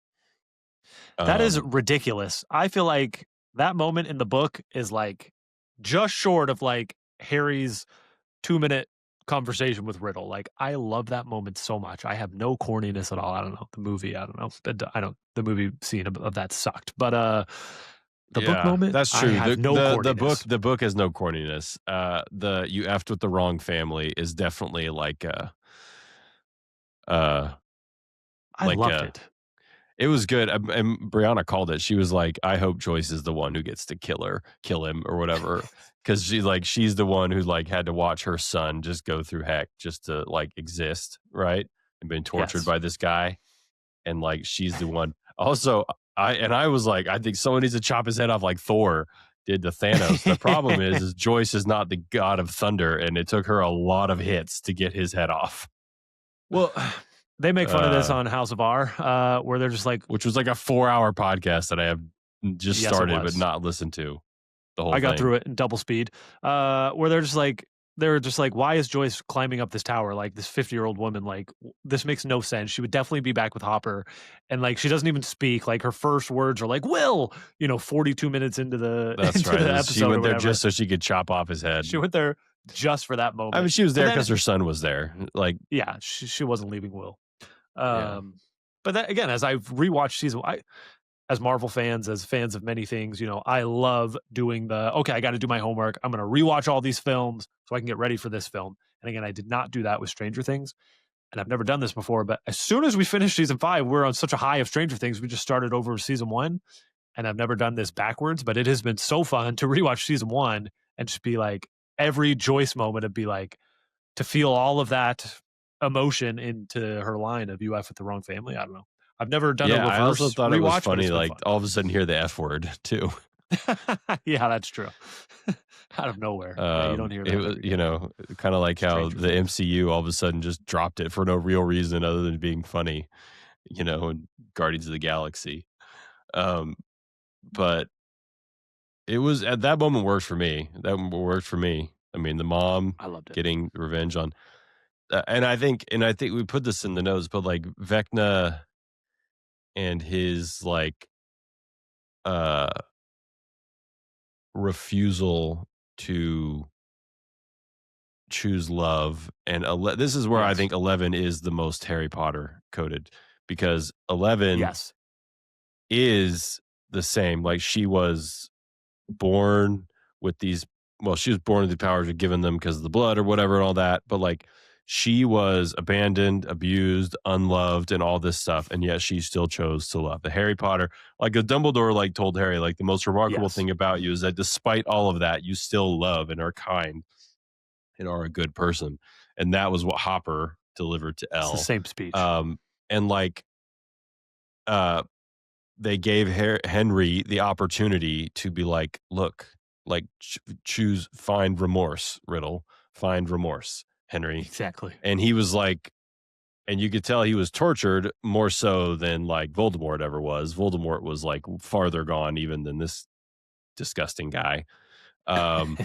That is Um, ridiculous. I feel like that moment in the book is, like, just short of, like, Harry's 2-minute conversation with Riddle. Like, I love that moment so much. I have no corniness at all. I don't know. The movie, I don't know. I don't the movie scene of that sucked. But, the book yeah, moment, that's I true. have no corniness. The book has no corniness. The You effed with the wrong family is definitely uh I like loved a it. it was good. And Brianna called it. She was like, "I hope Joyce is the one who gets to kill him or whatever." Because she's the one who like had to watch her son just go through heck just to like exist, right? And been tortured Yes. by this guy, and like she's the one. Also, I was like, I think someone needs to chop his head off like Thor did to Thanos. The problem is Joyce is not the god of thunder, and it took her a lot of hits to get his head off. Well, they make fun of this Uh, on House of R, where they're just like, which was like a 4 hour podcast that I have just yes, it started but was. not listened to the whole I got thing. through it in double speed. Where they're just like, why is Joyce climbing up this tower? Like this 50-year-old woman, like this makes no sense. She would definitely be back with Hopper. And like she doesn't even speak. Like her first words are like, Will, 42 minutes into the That's into right. the She episode or went there whatever. just so she could chop off his She head. went there just for that I mean, moment. she was And there because then her son was there. Like, yeah, she wasn't leaving Will. yeah, Um, but that, again, as I've rewatched as Marvel fans, as fans of many things, I love doing okay, I got to do my homework. I'm going to rewatch all these films so I can get ready for this film. And again, I did not do that with Stranger Things. And I've never done this before, but as soon as we finished season 5, we're on such a high of Stranger Things. We just started over season 1. And I've never done this backwards, but it has been so fun to rewatch season 1 and just be like, every Joyce moment and be like, to feel all of that emotion into her line of "You F with the wrong family." I don't know. I've never done a yeah. I also reverse thought it was rewatch, but it's funny. been Like fun. all of a sudden, hear the F word too. Yeah, that's true. Out of nowhere. Yeah, you don't hear It that was every day. kind of like how Stranger the Things. MCU all of a sudden just dropped it for no real reason other than being funny. And Guardians of the Galaxy. Um, but it was at that moment worked for me. That worked for me. I mean, the mom I loved it. getting revenge on, and I think we put this in the notes, but like Vecna and his like uh refusal to choose love, and this is where I Yes. think 11 is the most Harry Potter coded, because 11 Yes. is the same. Like she was born with these well, she was born with the powers were given them because of the blood or whatever and all that, but like she was abandoned, abused, unloved, and all this stuff, and yet she still chose to love. The Harry Potter, like a Dumbledore, like told Harry, like the most remarkable Yes. thing about you is that despite all of that, you still love and are kind and are a good person, and that was what Hopper delivered to It's the Elle. same speech. Um, and like uh, they gave Henry the opportunity to be like, look, like choose, find remorse, Riddle, find remorse, Henry. Exactly. And he was like, and you could tell he was tortured more so than like Voldemort ever was. Voldemort was like farther gone even than this disgusting guy. Um,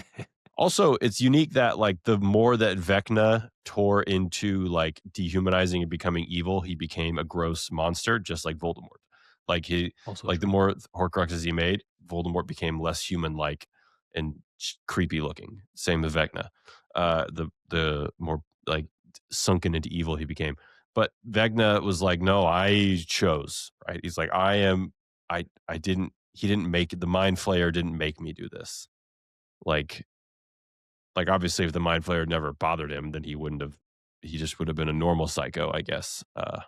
Also, it's unique that like the more that Vecna tore into like dehumanizing and becoming evil, he became a gross monster, just like Voldemort. Like Also like the true. more Horcruxes he made, Voldemort became less human like and creepy looking. Same with Vecna. The more like sunken into evil he became. But Vecna was like, no, I chose, right? He's like, I didn't, he didn't make it. The Mind Flayer didn't make me do this. Like, obviously, if the Mind Flayer never bothered him, then he wouldn't have. he just would have been a normal psycho, I guess, or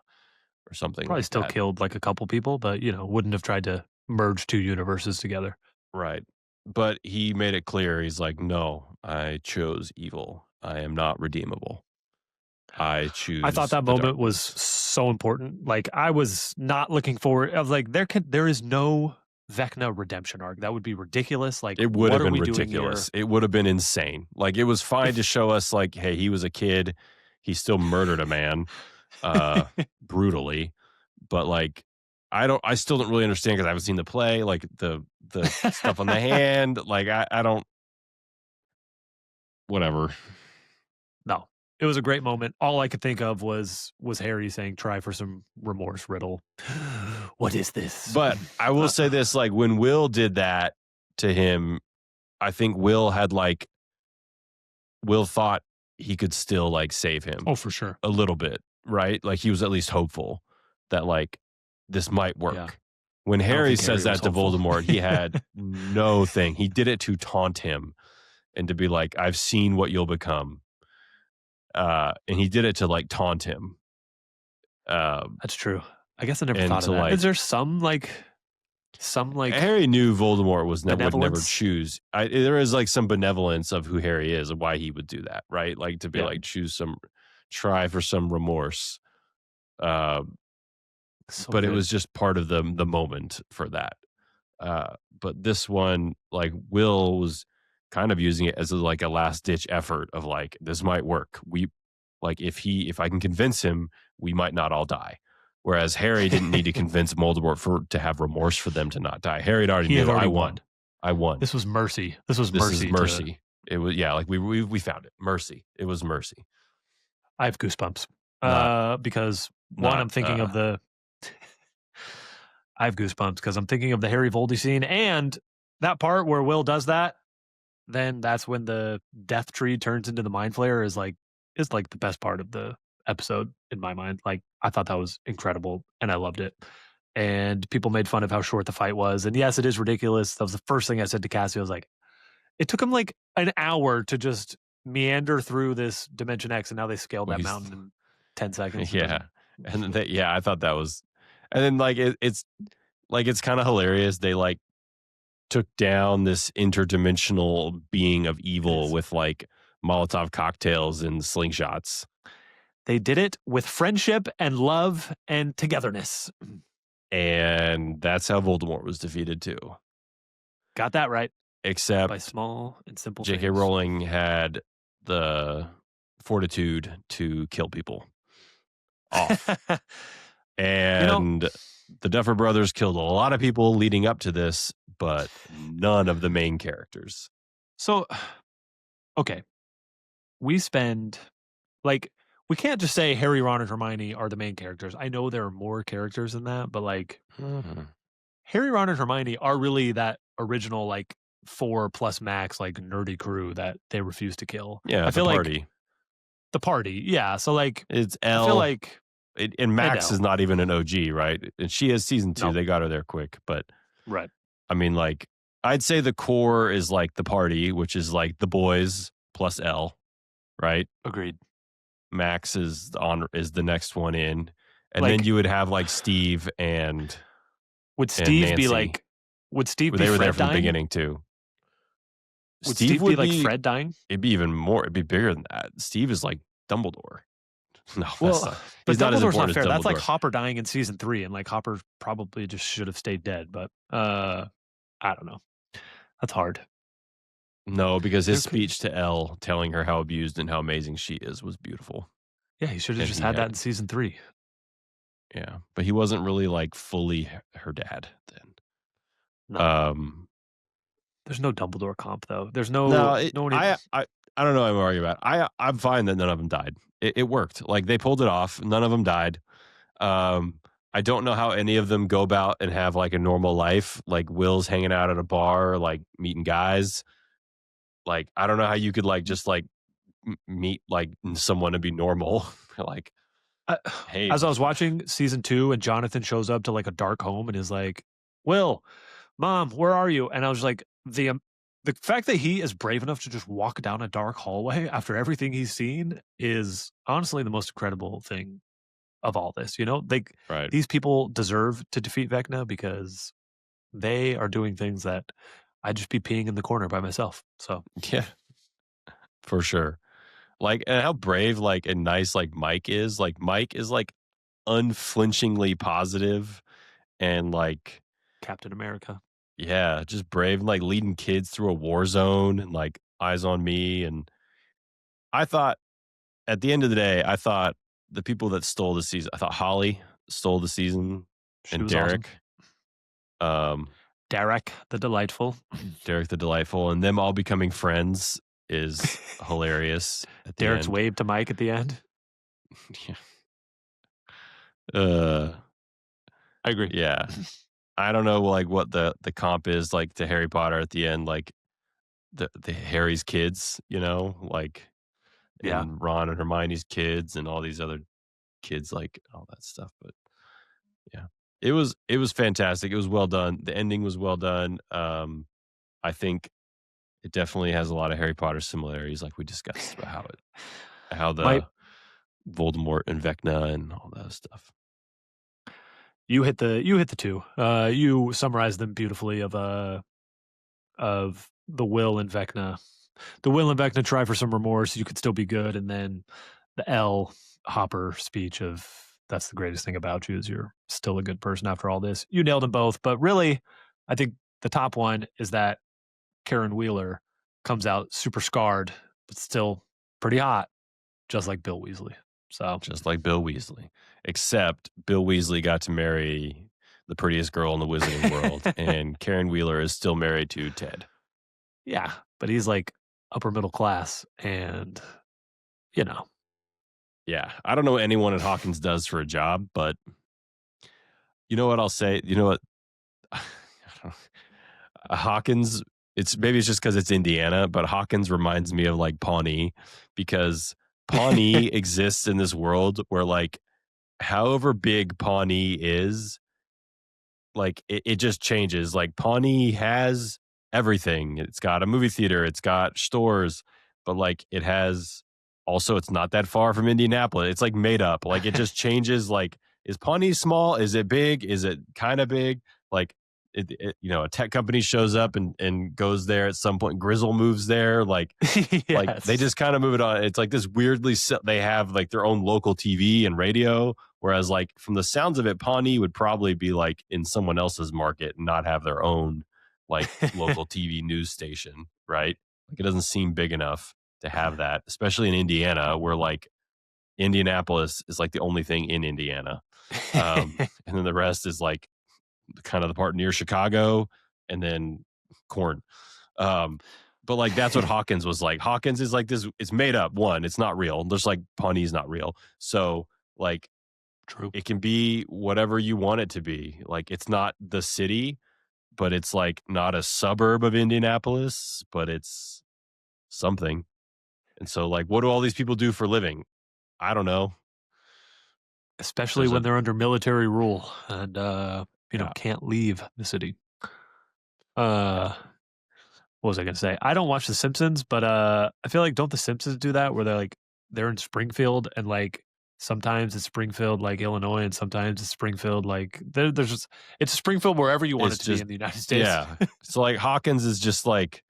something Probably like still that. killed like a couple people, but wouldn't have tried to merge two universes together. Right. But he made it clear, he's like, "No, I chose evil. I am not redeemable. I I thought choose that the moment was darkness." so important. Like I was not looking forward. I was like, there is no Vecna redemption arc. That would be ridiculous. Like, It would what have are been we doing here? ridiculous. It would have been insane. Like, it was fine to If show us, like, hey, he was a kid. He still murdered a man, uh, brutally. But, like, I still don't really understand because I haven't seen the play, like, the stuff on the hand, like, I don't whatever. no, it was a great moment. All I could think of was Harry saying, "Try for some remorse, Riddle." What is this? But I will Uh, say this, like, when Will did that to him, I think Will thought he could still, like, save him oh, for sure. a little bit, right? Like, he was at least hopeful that, like, this might Yeah, work. When I don't Harry think says Harry was that to hopeful. Voldemort, he had no thing. He did it to taunt him and to be like, "I've seen what you'll become." And he did it to, like, taunt him, um, That's true. I guess I never and thought of to, that. Is like there some Harry knew Voldemort would never benevolence? choose. There is, like, some benevolence of who Harry is and why he would do that, right? Like, to be Yeah, like, try for some remorse. Uh, so but it good. was just part of the moment for that. But this one, like, Will was kind of using it as like a last ditch effort of like, this might work. If I can convince him, we might not all die. Whereas Harry didn't need to convince Voldemort to have remorse for them to not die. Harry had already He had knew, I already won. won. I won. This was mercy. This was This is mercy to mercy. It was, yeah, like we found it. Mercy. It was mercy. I have goosebumps. Not Because one, not I'm thinking of the I have goosebumps because I'm thinking of the Harry Voldy scene and that part where Will does that, then that's when the death tree turns into the mind flayer is like the best part of the episode in my mind. Like I thought that was incredible and I loved it. And people made fun of how short the fight was. And yes, it is ridiculous. That was the first thing I said to Cassie. I was like, it took him like an hour to just meander through this Dimension X, and now they scaled well, that he's mountain in 10 seconds. It yeah. doesn't. And then I thought that was, and then like it's like it's kind of hilarious. They like took down this interdimensional being of It evil is. with like Molotov cocktails and slingshots. They did it with friendship and love and togetherness. And that's how Voldemort was defeated too. Got that right by Except small and simple J.K. things. Rowling had the fortitude to kill people off. you know, And the Duffer Brothers killed a lot of people leading up to this, but none of the main characters. so okay, we spend like we can't just say Harry, Ron, and Hermione are the main characters. I know there are more characters than that, but like Mhm. Harry, Ron, and Hermione are really that original like 4 plus max like nerdy crew that they refuse to kill. Yeah, I the feel like party. the party, yeah. So like It's I feel Elle. like And and Max is L. not even an OG, right? And she is season 2. No, They got her there quick. But right. I mean, like, I'd say the core is like the party, which is like the boys plus Elle, right? Agreed. Max is the next one in. And then Like, you would have like Steve would and Steve be Nancy. like, would Steve be They were there Fred from the dying? beginning too. Would Steve Steve be would like be Fred dying? it'd be even more, it'd be bigger than that. Steve is like Dumbledore. No, that's Well, not. but He's not as Dumbledore's not important as fair. That's like Dumbledore. Hopper dying in season 3, and like Hopper probably just should have stayed dead. But I don't know. That's hard. No, because There his could, speech to Elle telling her how abused and how amazing she is was beautiful. yeah, he should have And just he had that had in season 3. yeah, but he wasn't really like fully her dad then. No, Um there's no Dumbledore comp though. There's no, no one. Even, I don't know what I'm arguing about. I'm fine that none of them died. It worked. Like they pulled it off. None of them died. Um I don't know how any of them go about and have like a normal life. Like Will's hanging out at a bar, like meeting guys. Like I don't know how you could like just like meet like someone and be normal. Like, I, hey, as I was watching season 2, and Jonathan shows up to like a dark home and is like, "Will, Mom, where are you?" And I was like, the fact that he is brave enough to just walk down a dark hallway after everything he's seen is honestly the most incredible thing of all this. Right. These people deserve to defeat Vecna because they are doing things that I'd just be peeing in the corner by myself. So Yeah, for sure. Like, and how brave, like, and nice, like, Mike is. Like, Mike is, like, unflinchingly positive and, like, Captain America. yeah, just brave and, like, leading kids through a war zone and, like, eyes on me. And I thought, at the end of the day, I thought the people that stole the season, I thought Holly stole the season She and was awesome. Um, Derek, the delightful. Derek the Delightful, and them all becoming friends is hilarious at the Derek's end. wave to Mike at the end. Yeah. Uh, I agree. yeah. I don't know, like, what the comp is, like, to Harry Potter at the end, like, the Harry's kids, like, Yeah. and Ron and Hermione's kids and all these other kids, like, all that stuff. But yeah. It was fantastic. It was well done. The ending was well done. I think it definitely has a lot of Harry Potter similarities, like we discussed about how My the Voldemort and Vecna and all that stuff. you hit the two. You summarized them beautifully of the Will and Vecna. The Will and Vecna try for some remorse, you could still be good, and then the L Hopper speech of that's the greatest thing about you is you're still a good person after all this. You nailed them both, but really, I think the top one is that Karen Wheeler comes out super scarred, but still pretty hot, just like Bill Weasley. So Just like Bill Weasley, except Bill Weasley got to marry the prettiest girl in the wizarding world, and Karen Wheeler is still married to Ted. yeah, but he's like upper middle class, and you know, Yeah, I don't know what anyone at Hawkins does for a job, but you know what I'll say? You know what? Hawkins, it's just because it's Indiana, but Hawkins reminds me of like Pawnee because Pawnee exists in this world where, like, however big Pawnee is, like, it just changes. Like, Pawnee has everything. It's got a movie theater, it's got stores, but, like, it has also, it's not that far from Indianapolis. It's, like, made up. Like, it just changes. Like, is Pawnee small? Is it big? Is it kinda big? Like, a tech company shows up and goes there at some point. Grizzle moves there. Like, they yes. just kinda move it on. It's like this weirdly they have, like, their own local TV and radio, whereas, like, from the sounds of it, Pawnee would probably be, like, in someone else's market and not have their own, like, local TV news station, right? Like, it doesn't seem big enough to have that, especially in Indiana, where, like, Indianapolis is, like, the only thing in Indiana. And then the rest is, like, kind of the part near Chicago and then corn. Um, but, like, that's what Hawkins was like. Hawkins is like this, it's made up. One, it's not real. There's like Pawnee's not real. So, like, True. it can be whatever you want it to be. Like, it's not the city, but it's like not a suburb of Indianapolis, but it's something. And so, like, what do all these people do for a living? I don't know. Especially There's when a they're under military rule and yeah, can't leave the city. yeah. Uh what was I gonna say? I don't watch The Simpsons, but I feel like don't The Simpsons do that where they're in Springfield and like sometimes it's Springfield like Illinois and sometimes it's Springfield like there's just it's Springfield wherever you want It's it to be just in the United States. yeah. So, like, Hawkins is just like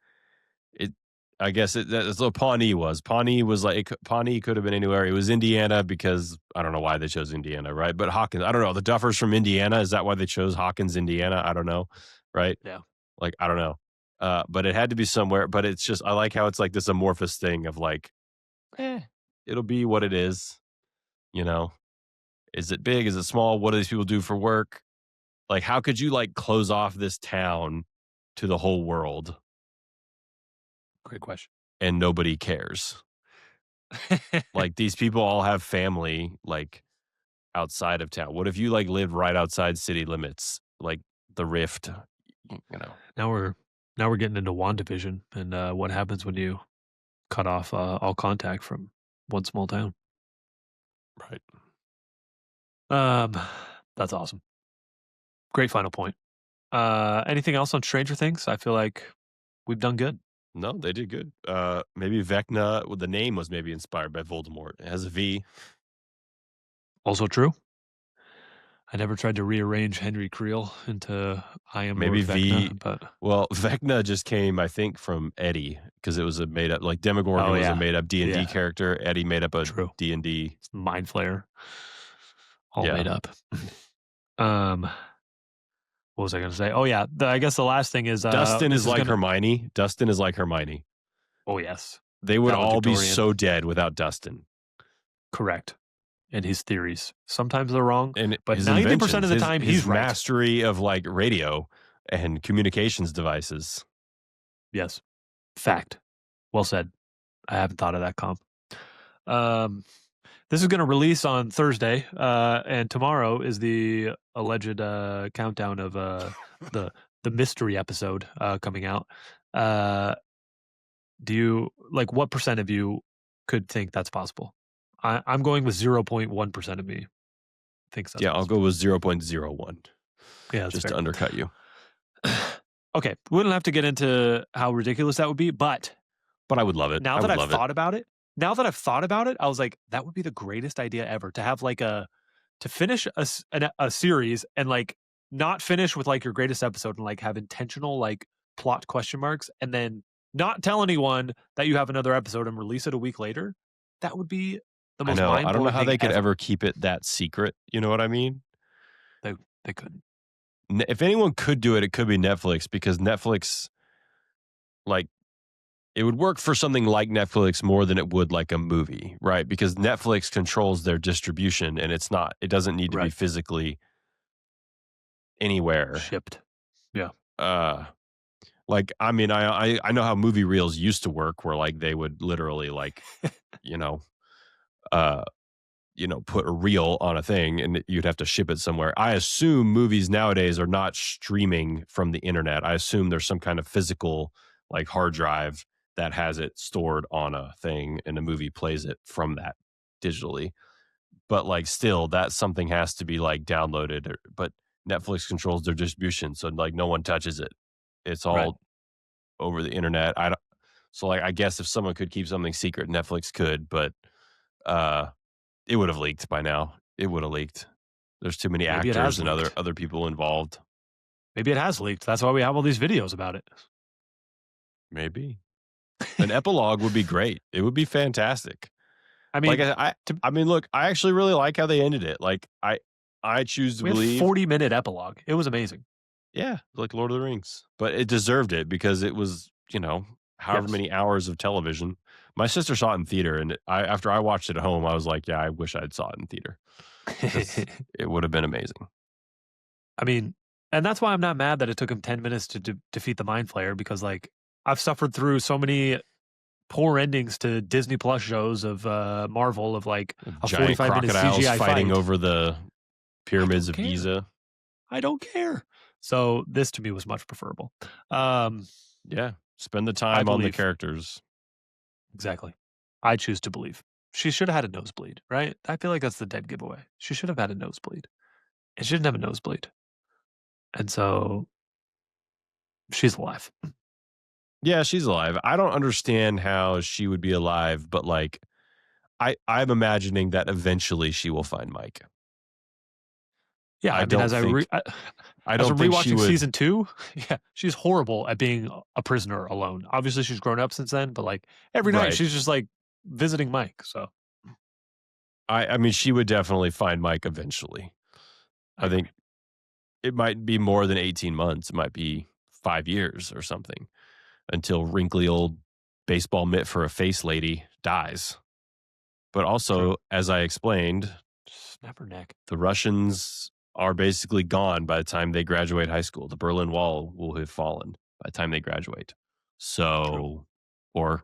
it. I guess that's what Pawnee was. Pawnee was like Pawnee could have been anywhere. It was Indiana because I don't know why they chose Indiana, right? But Hawkins, I don't know. The Duffers from Indiana, is that why they chose Hawkins, Indiana? I don't know, right? Yeah. Like, I don't know. But it had to be somewhere. But it's just, I like how it's like this amorphous thing of like, it'll be what it is. You know, is it big? Is it small? What do these people do for work? Like, how could you like close off this town to the whole world Great question. and nobody cares? Like, these people all have family, like, outside of town. What if you, like, live right outside city limits? Like, the Rift, you know? now we're now we're getting into WandaVision and what happens when you cut off all contact from one small town. Right. Um that's awesome. Great final point. Anything else on Stranger Things? I feel like we've done good. No, they did good. Maybe Vecna, well, the name was maybe inspired by Voldemort. It has a V. Also true. I never tried to rearrange Henry Creel into I am Maybe Lord V. Vecna, but Well, Vecna just came, I think, from Eddie because it was a made up, like oh Demogorgon was a yeah, made up D&D yeah, character. Eddie made up a true. D&D. It's Mind Flayer, all Yeah. made up. um, what was I going to say? Oh yeah, I guess the last thing is Dustin this is is like gonna. Hermione. Dustin is like Hermione. Oh yes, They would all be valedictorian, so dead without Dustin correct. And his theories sometimes they're wrong, and but his 90% inventions, of the time his he's right. mastery of like radio and communications devices. Yes, fact. Well said. I haven't thought of that comp. Um, this is going to release on Thursday, and tomorrow is the alleged countdown of the the mystery episode coming out. Uh, do you like what percent of you could think that's possible? I'm going with 0.1% of me thinks that's Yeah, I'll go possible. with 0.01 Yeah, that's just to fair. undercut you. Okay, we don't have to get into how ridiculous that would be, but But I would love it. now I that would I've love it. thought about it, I was like, that would be the greatest idea ever to have like to finish a series and like not finish with like your greatest episode and like have intentional like plot question marks and then not tell anyone that you have another episode and release it a week later. That would be the I most know. mind I don't know blowing how thing they could ever. ever keep it that secret. You know what I mean? They they couldn't. If anyone could do it, it could be Netflix because Netflix, like, it would work for something like Netflix more than it would like a movie, right? Because Netflix controls their distribution and it doesn't need to be Right. physically anywhere. Shipped. Yeah. Uh, like, I mean, I know how movie reels used to work where like they would literally like, you know, uh, put a reel on a thing and you'd have to ship it somewhere. I assume movies nowadays are not streaming from the internet. I assume there's some kind of physical like hard drive that has it stored on a thing and the movie plays it from that digitally. But like still that something has to be like downloaded but Netflix controls their distribution so like no one touches it. It's Right. all over the internet. I don't so like I guess if someone could keep something secret Netflix could, but uh it would have leaked by now. It would have leaked. There's too many Maybe it actors has and other leaked. other people involved. Maybe it has leaked. That's why we have all these videos about it. Maybe. An epilogue would be great. It would be fantastic. I Like mean, to, I mean, look, I actually really like how they ended it. Like I choose to we had believe, 40-minute epilogue. It was amazing. yeah, like Lord of the Rings. But it deserved it because it was, however Yes. many hours of television. My sister saw it in theater and after I watched it at home, I was like, yeah, I wish I'd saw it in theater because it would have been amazing. I mean, and that's why I'm not mad that it took him 10 minutes to defeat the Mind Flayer because, like, I've suffered through so many poor endings to Disney Plus shows of Marvel of like a Giant 45-minute crocodiles CGI fighting fight. over the I pyramids don't of care. Giza. I don't care. So this to me was much preferable. Um, Yeah, spend the I time on the believe characters. exactly. I choose to believe she should have had a nosebleed, right? I feel like that's the dead giveaway. She should have had a nosebleed. It shouldn't have a nosebleed, and so she's alive. Yeah, she's alive. I don't understand how she would be alive, but like I'm imagining that eventually she will find Mike. Yeah, I I mean, don't think I as I'm don't think she rewatching would. season 2, yeah, she's horrible at being a prisoner alone. Obviously, she's grown up since then, but like every night Right. she's just like visiting Mike. So I mean she would definitely find Mike eventually. I I think agree. it might be more than 18 months. It might be 5 years or something until wrinkly old baseball mitt for a face lady dies. But True. also, as I explained, Snap her neck. the Russians are basically gone by the time they graduate high school. The Berlin Wall will have fallen by the time they graduate. True. So, or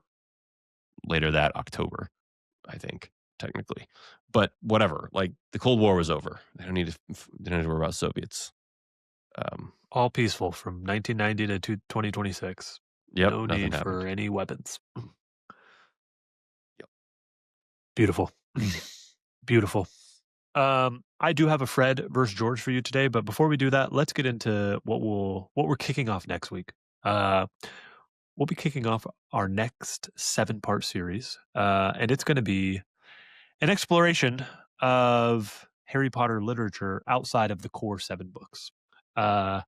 later that October, I think, technically. But whatever, like the Cold War was over. They don't need to worry about Soviets. All peaceful from 1990 to 2026. Yep, No nothing need happened. for any weapons. Yep. Beautiful. Beautiful. I do have a Fred versus George for you today, but before we do that, let's get into what we're kicking off next week. Uh, we'll be kicking off our next 7-part series, and it's going to be an exploration of Harry Potter literature outside of the core 7 books. Uh,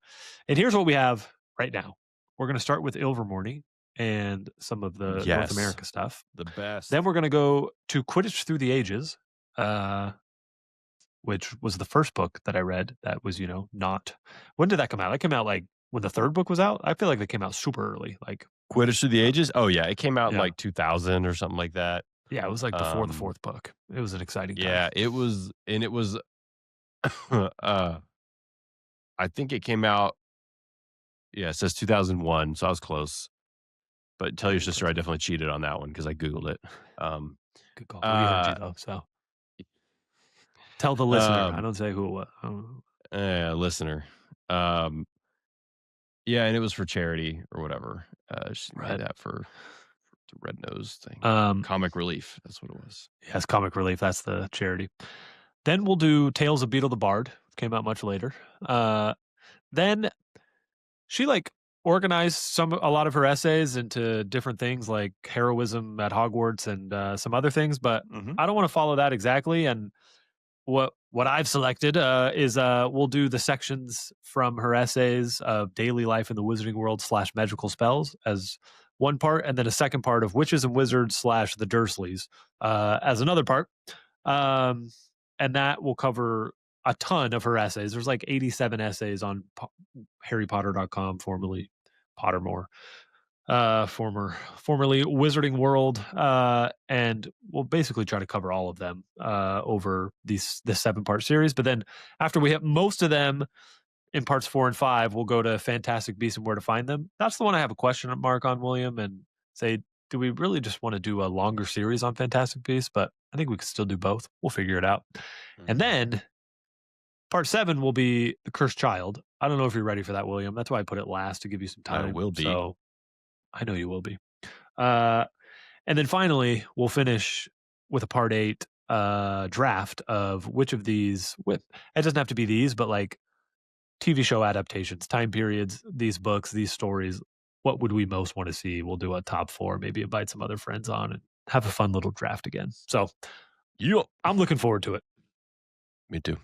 and here's what we have right now. We're going to start with Ilvermorny and some of the North Yes, America stuff. the Then best. we're going to go to Quidditch Through the Ages, which was the first book that I read that was, not. When did that come out? That came out like when the third book was out. I feel like they came out super early. Like, Quidditch Through the uh, Ages? Oh, yeah, it came out in, yeah. like, 2000 or something like that. Yeah, it was like before the Um, fourth book. It was an exciting time. yeah, it was, uh, I think it came out yeah, it says 2001, so I was close. But tell your Very sister close. I definitely cheated on that one because I Googled it. Um, Good call. We heard you uh, though, so tell the listener. I um, don't say who it was. I don't know. listener. Um, yeah, and it was for charity or whatever. She made Right. that for the Red Nose thing. Um, Comic Relief, that's what it was. yes, Comic Relief. That's the charity. Then we'll do Tales of Beetle the Bard. Came out much later. Then she organized a lot of her essays into different things like heroism at Hogwarts and some other things, but Mhm. I don't want to follow that exactly. And what I've selected is we'll do the sections from her essays of daily life in the wizarding world / magical spells as one part, and then a second part of witches and wizards / the Dursleys as another part. Um, and that will cover a ton of her essays. There's like 87 essays on HarryPotter.com, formerly Pottermore, formerly Wizarding World, and we'll basically try to cover all of them over this 7-part series. But then after we hit most of them in parts 4 and 5, we'll go to Fantastic Beasts and Where to Find Them. That's the one I have a question mark on, William, and say, do we really just want to do a longer series on Fantastic Beasts? But I think we could still do both. We'll figure it out. And Mhm. then part 7 will be The Cursed Child. I don't know if you're ready for that, William. That's why I put it last to give you some I time. will be. So I know you will be. Uh, and then finally, we'll finish with a part 8 draft of which of these, it doesn't have to be these, but like TV show adaptations, time periods, these books, these stories, what would we most want to see? We'll do a top 4, maybe invite some other friends on and have a fun little draft again. So Yup. I'm looking forward to it. Me too.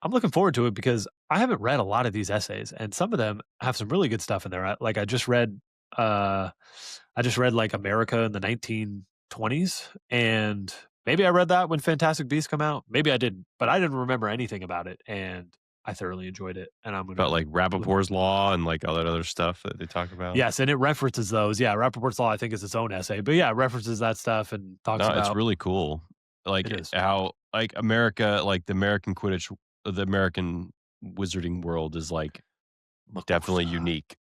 I'm looking forward to it because I haven't read a lot of these essays, and some of them have some really good stuff in there. Like uh, I just read like America in the 1920s, and maybe I read that when Fantastic Beasts come out. Maybe I didn't, but I didn't remember anything about it, and I thoroughly enjoyed it. And I'm About, gonna like, Rappaport's Law and, like, all that other stuff that they talk about. yes, and it references those. Yeah, Rappaport's Law I think is its own essay, but yeah, it references that stuff and talks No, it's about really cool. it Like, is. how like, America like, the American Quidditch the American wizarding world is, like, definitely Makusa. unique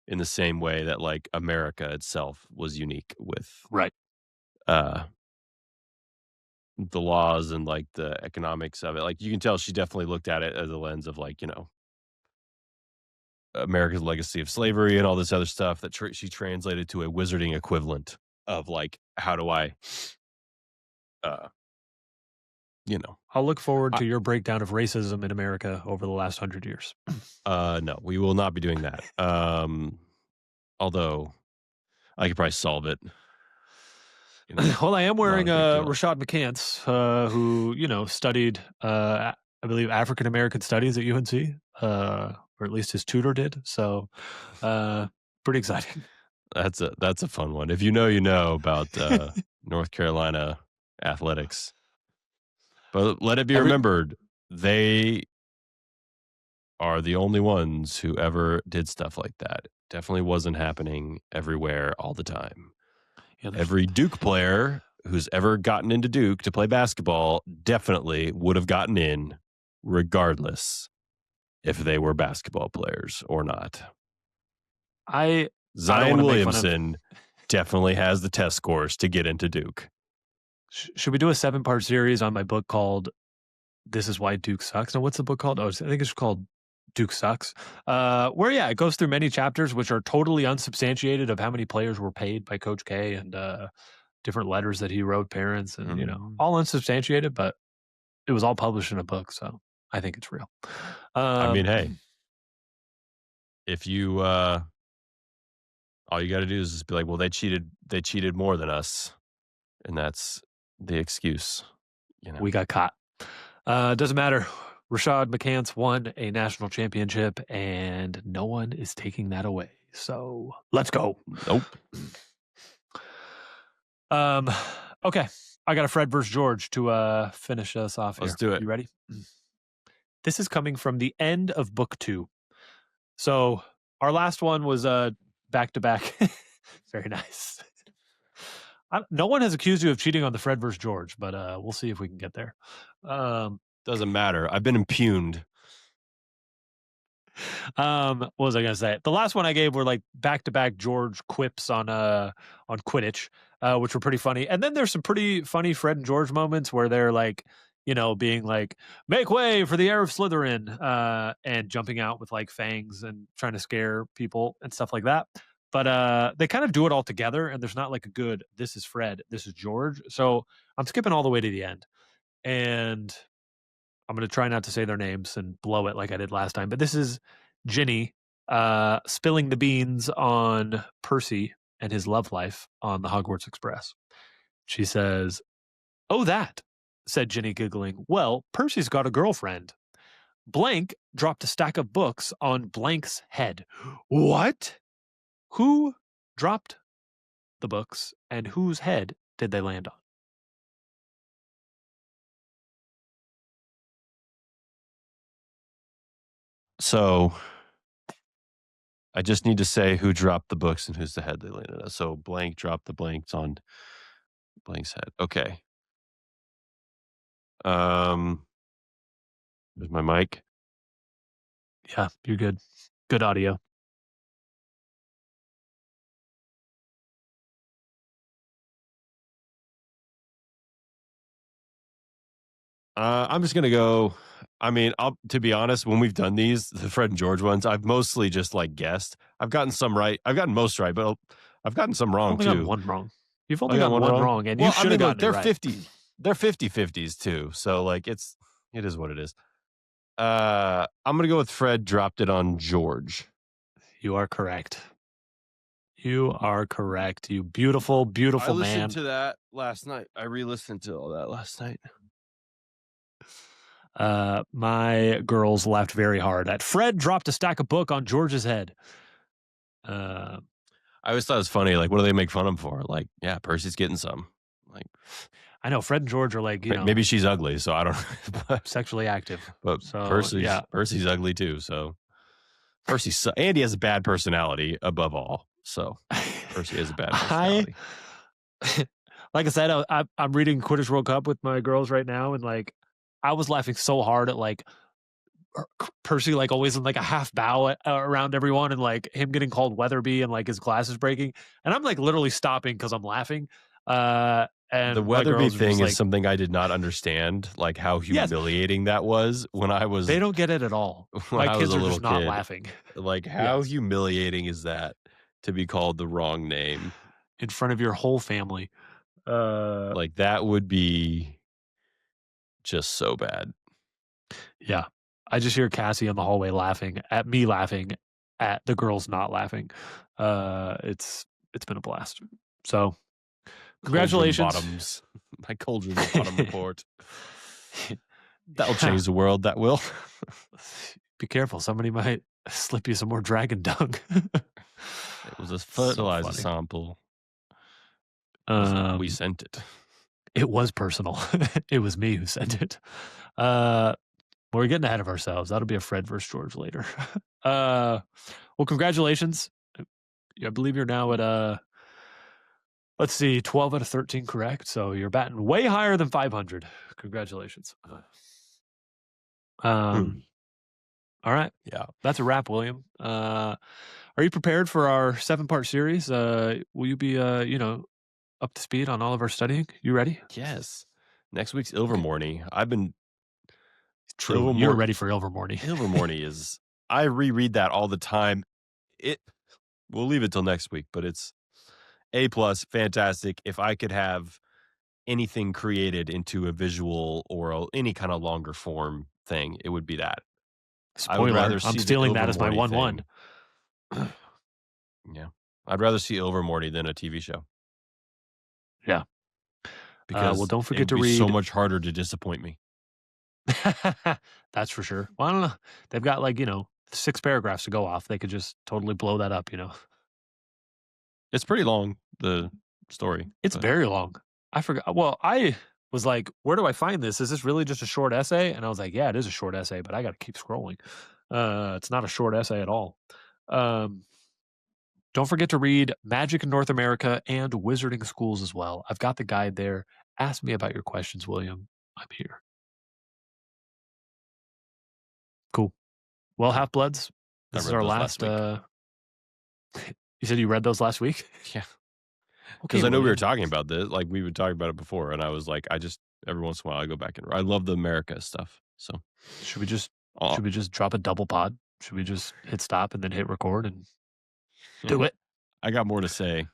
in the same way that, like, America itself was unique with, Right. uh, the laws and, like, the economics of it. Like, you can tell she definitely looked at it as a lens of, like, America's legacy of slavery and all this other stuff that she translated to a wizarding equivalent of, like, how do uh, you know I'll look forward to your breakdown of racism in America over the last 100 years. No, we will not be doing that. Although I could probably solve it, Well, I am not wearing a big deal. Rashad McCants, who studied, I believe, African American studies at UNC, or at least his tutor did. So, uh, pretty exciting. That's a fun one. If you know, you know about North Carolina athletics. But let it be Every remembered, they are the only ones who ever did stuff like that. Definitely wasn't happening everywhere all the time. there's Every Duke player who's ever gotten into Duke to play basketball definitely would have gotten in regardless if they were basketball players or not. I don't Zion want to make fun of. Williamson definitely has the test scores to get into Duke. Should we do a 7-part series on my book called "This Is Why Duke Sucks"? No, what's the book called? Oh, I think it's called Duke Sucks. Where it goes through many chapters which are totally unsubstantiated of how many players were paid by Coach K and different letters that he wrote parents and Mhm. all unsubstantiated, but it was all published in a book, so I think it's real. I mean, Um, hey, if you All you gotta do is just be like, "Well, they cheated more than us, and that's the excuse," you know? We got caught. Doesn't matter. Rashad McCants won a national championship, and no one is taking that away. So let's go. Nope. Um, okay. I got a Fred versus George to finish us off Let's here. do it. You ready? This is coming from the end of book 2. So our last one was back to back. Very nice. No one has accused you of cheating on the Fred versus George, but we'll see if we can get there. Doesn't matter. I've been impugned. What was I gonna say? The last one I gave were like back to back George quips on Quidditch, which were pretty funny. And then there's some pretty funny Fred and George moments where they're like, being like, "Make way for the heir of Slytherin," and jumping out with like fangs and trying to scare people and stuff like that. But they kind of do it all together, and there's not like a good "this is Fred, this is George." So I'm skipping all the way to the end, and I'm going to try not to say their names and blow it like I did last time. But this is Ginny spilling the beans on Percy and his love life on the Hogwarts Express. She says, "Oh, that," said Ginny, giggling. "Well, Percy's got a girlfriend. Blank dropped a stack of books on Blank's head." What? Who dropped the books and whose head did they land on? So, I just need to say who dropped the books and who's the head they landed on. So, blank dropped the blanks on blank's head. Okay. Um, There's my mic. Yeah, you're good. Good audio. I'm just gonna go. I mean, to be honest, when we've done these, the Fred and George ones, I've mostly just like guessed. I've gotten some right. I've gotten most right, but I've gotten some You've wrong only gotten too. one wrong. You've I only got gotten one one wrong. wrong, and you Well, I should have mean, look, gotten it they're right. 50-50s too. So like it is what it is. I'm gonna go with Fred dropped it on George. You are correct. You are correct. You beautiful, I beautiful listened man. to that last night. I re-listened to all that last night. My girls laughed very hard at Fred dropped a stack of book on George's head. I always thought it was funny. Like, what do they make fun of him for? Like, yeah, Percy's getting some. Like, I know Fred and George are like, maybe she's ugly, so I don't. but sexually active. but So Percy's ugly too. So Andy has a bad personality above all. So Percy has a bad personality. Like I said, I'm reading Quidditch World Cup with my girls right now, and like I was laughing so hard at like Percy like always in like a half bow around everyone, and like him getting called Weatherby and like his glasses breaking, and I'm like literally stopping because I'm laughing. And The my Weatherby girls are thing just is like, something I did not understand, like how yes, humiliating that was when I was they don't get it at all. when My I was kids a are little just not kid. laughing. Like, how Yes. humiliating is that to be called the wrong name? In front of your whole family. Like, that would be just so bad. Yeah. I just hear Cassie in the hallway laughing at me laughing at the girls not laughing. It's been a blast. So congratulations. Cauldron bottoms. My cauldron bottom report. That'll change the world. That will. Be careful. Somebody might slip you some more dragon dung. It was a fertilizer sample. We sent it. It was personal. It was me who sent it. We're getting ahead of ourselves. That'll be a Fred versus George later. Well, congratulations. I believe you're now at let's see, 12 out of 13 correct. So you're batting way higher than 500. Congratulations. All right. Yeah. That's a wrap, William. Are you prepared for our 7-part series? Will you be up to speed on all of our studying? You ready? Yes. Next week's Ilvermorny. I've been True. You're ready for Ilvermorny. Ilvermorny is I reread that all the time. We'll leave it till next week, but it's A+, fantastic. If I could have anything created into a visual or any kind of longer form thing, it would be that. Spoiler, I'm stealing that as my 1-1. Yeah. I'd rather see Ilvermorny than a TV show Yeah. Well, because don't it forget would to be so read. much harder to disappoint me. That's for sure. Well, I don't know. They've got, like, 6 paragraphs to go off. They could just totally blow that up. It's pretty long, the story, It's but very long. I forgot. Well, I was like, "Where do I find this? Is this really just a short essay?" And I was like, "Yeah, it is a short essay, but I gotta keep scrolling." It's not a short essay at all. Um, don't forget to read Magic in North America and Wizarding Schools as well. I've got the guide there. Ask me about your questions, William. I'm here. Cool. Well, I Half-Bloods, I this is read our those last last, week. you said you read those last week? Yeah, Okay, because I know we were William. talking about this, like, we were talking about it before, and I was like, I just every once in a while, I go back and I love the America stuff, so, Should we just uh should we just drop a double pod? Should we just hit stop and then hit record and do it? I got more to say.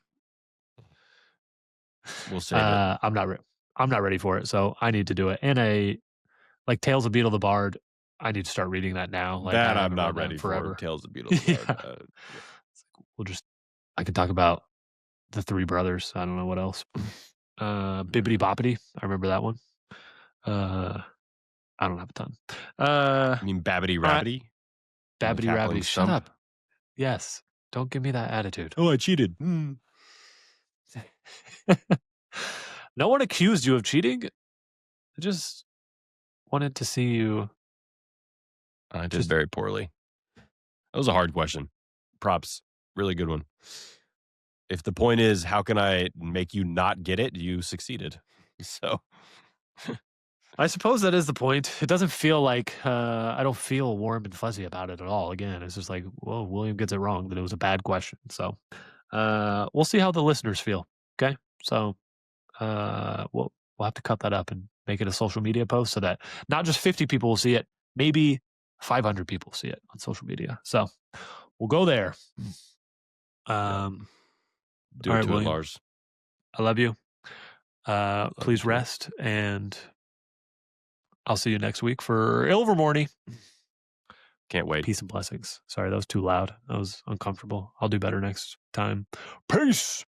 We'll save it. I'm not ready for it, so I need to do it. And like Tales of Beetle the Bard, I need to start reading that now. Like, I That I'm haven't not read that in ready for, forever. Tales of Beetle the Yeah. Bard, yeah. It's like, we'll just I could talk about the Three Brothers. I don't know what else. Bibbidi Boppity. I remember that one. Uh, I don't have a ton. You mean Babbity All right. Rabbity and the Babbity Cackling Rabbity. Shut Stump? up. Yes. Don't give me that attitude. "Oh, I cheated." No one accused you of cheating. I just wanted to see you I did just very poorly. That was a hard question. Props. Really good one. If the point is, how can I make you not get it? You succeeded. So, I suppose that is the point. It doesn't feel like I don't feel warm and fuzzy about it at all. Again, it's just like, well, William gets it wrong, that it was a bad question. So we'll see how the listeners feel. Okay. So we'll have to cut that up and make it a social media post so that not just 50 people will see it, maybe 500 people see it on social media. So we'll go there. yep. Um, Do all it right, to it, William. Lars. I love you. Love you Please too. rest, and I'll see you next week for Ilvermorny. Can't wait. Peace and blessings. Sorry, that was too loud. That was uncomfortable. I'll do better next time. Peace.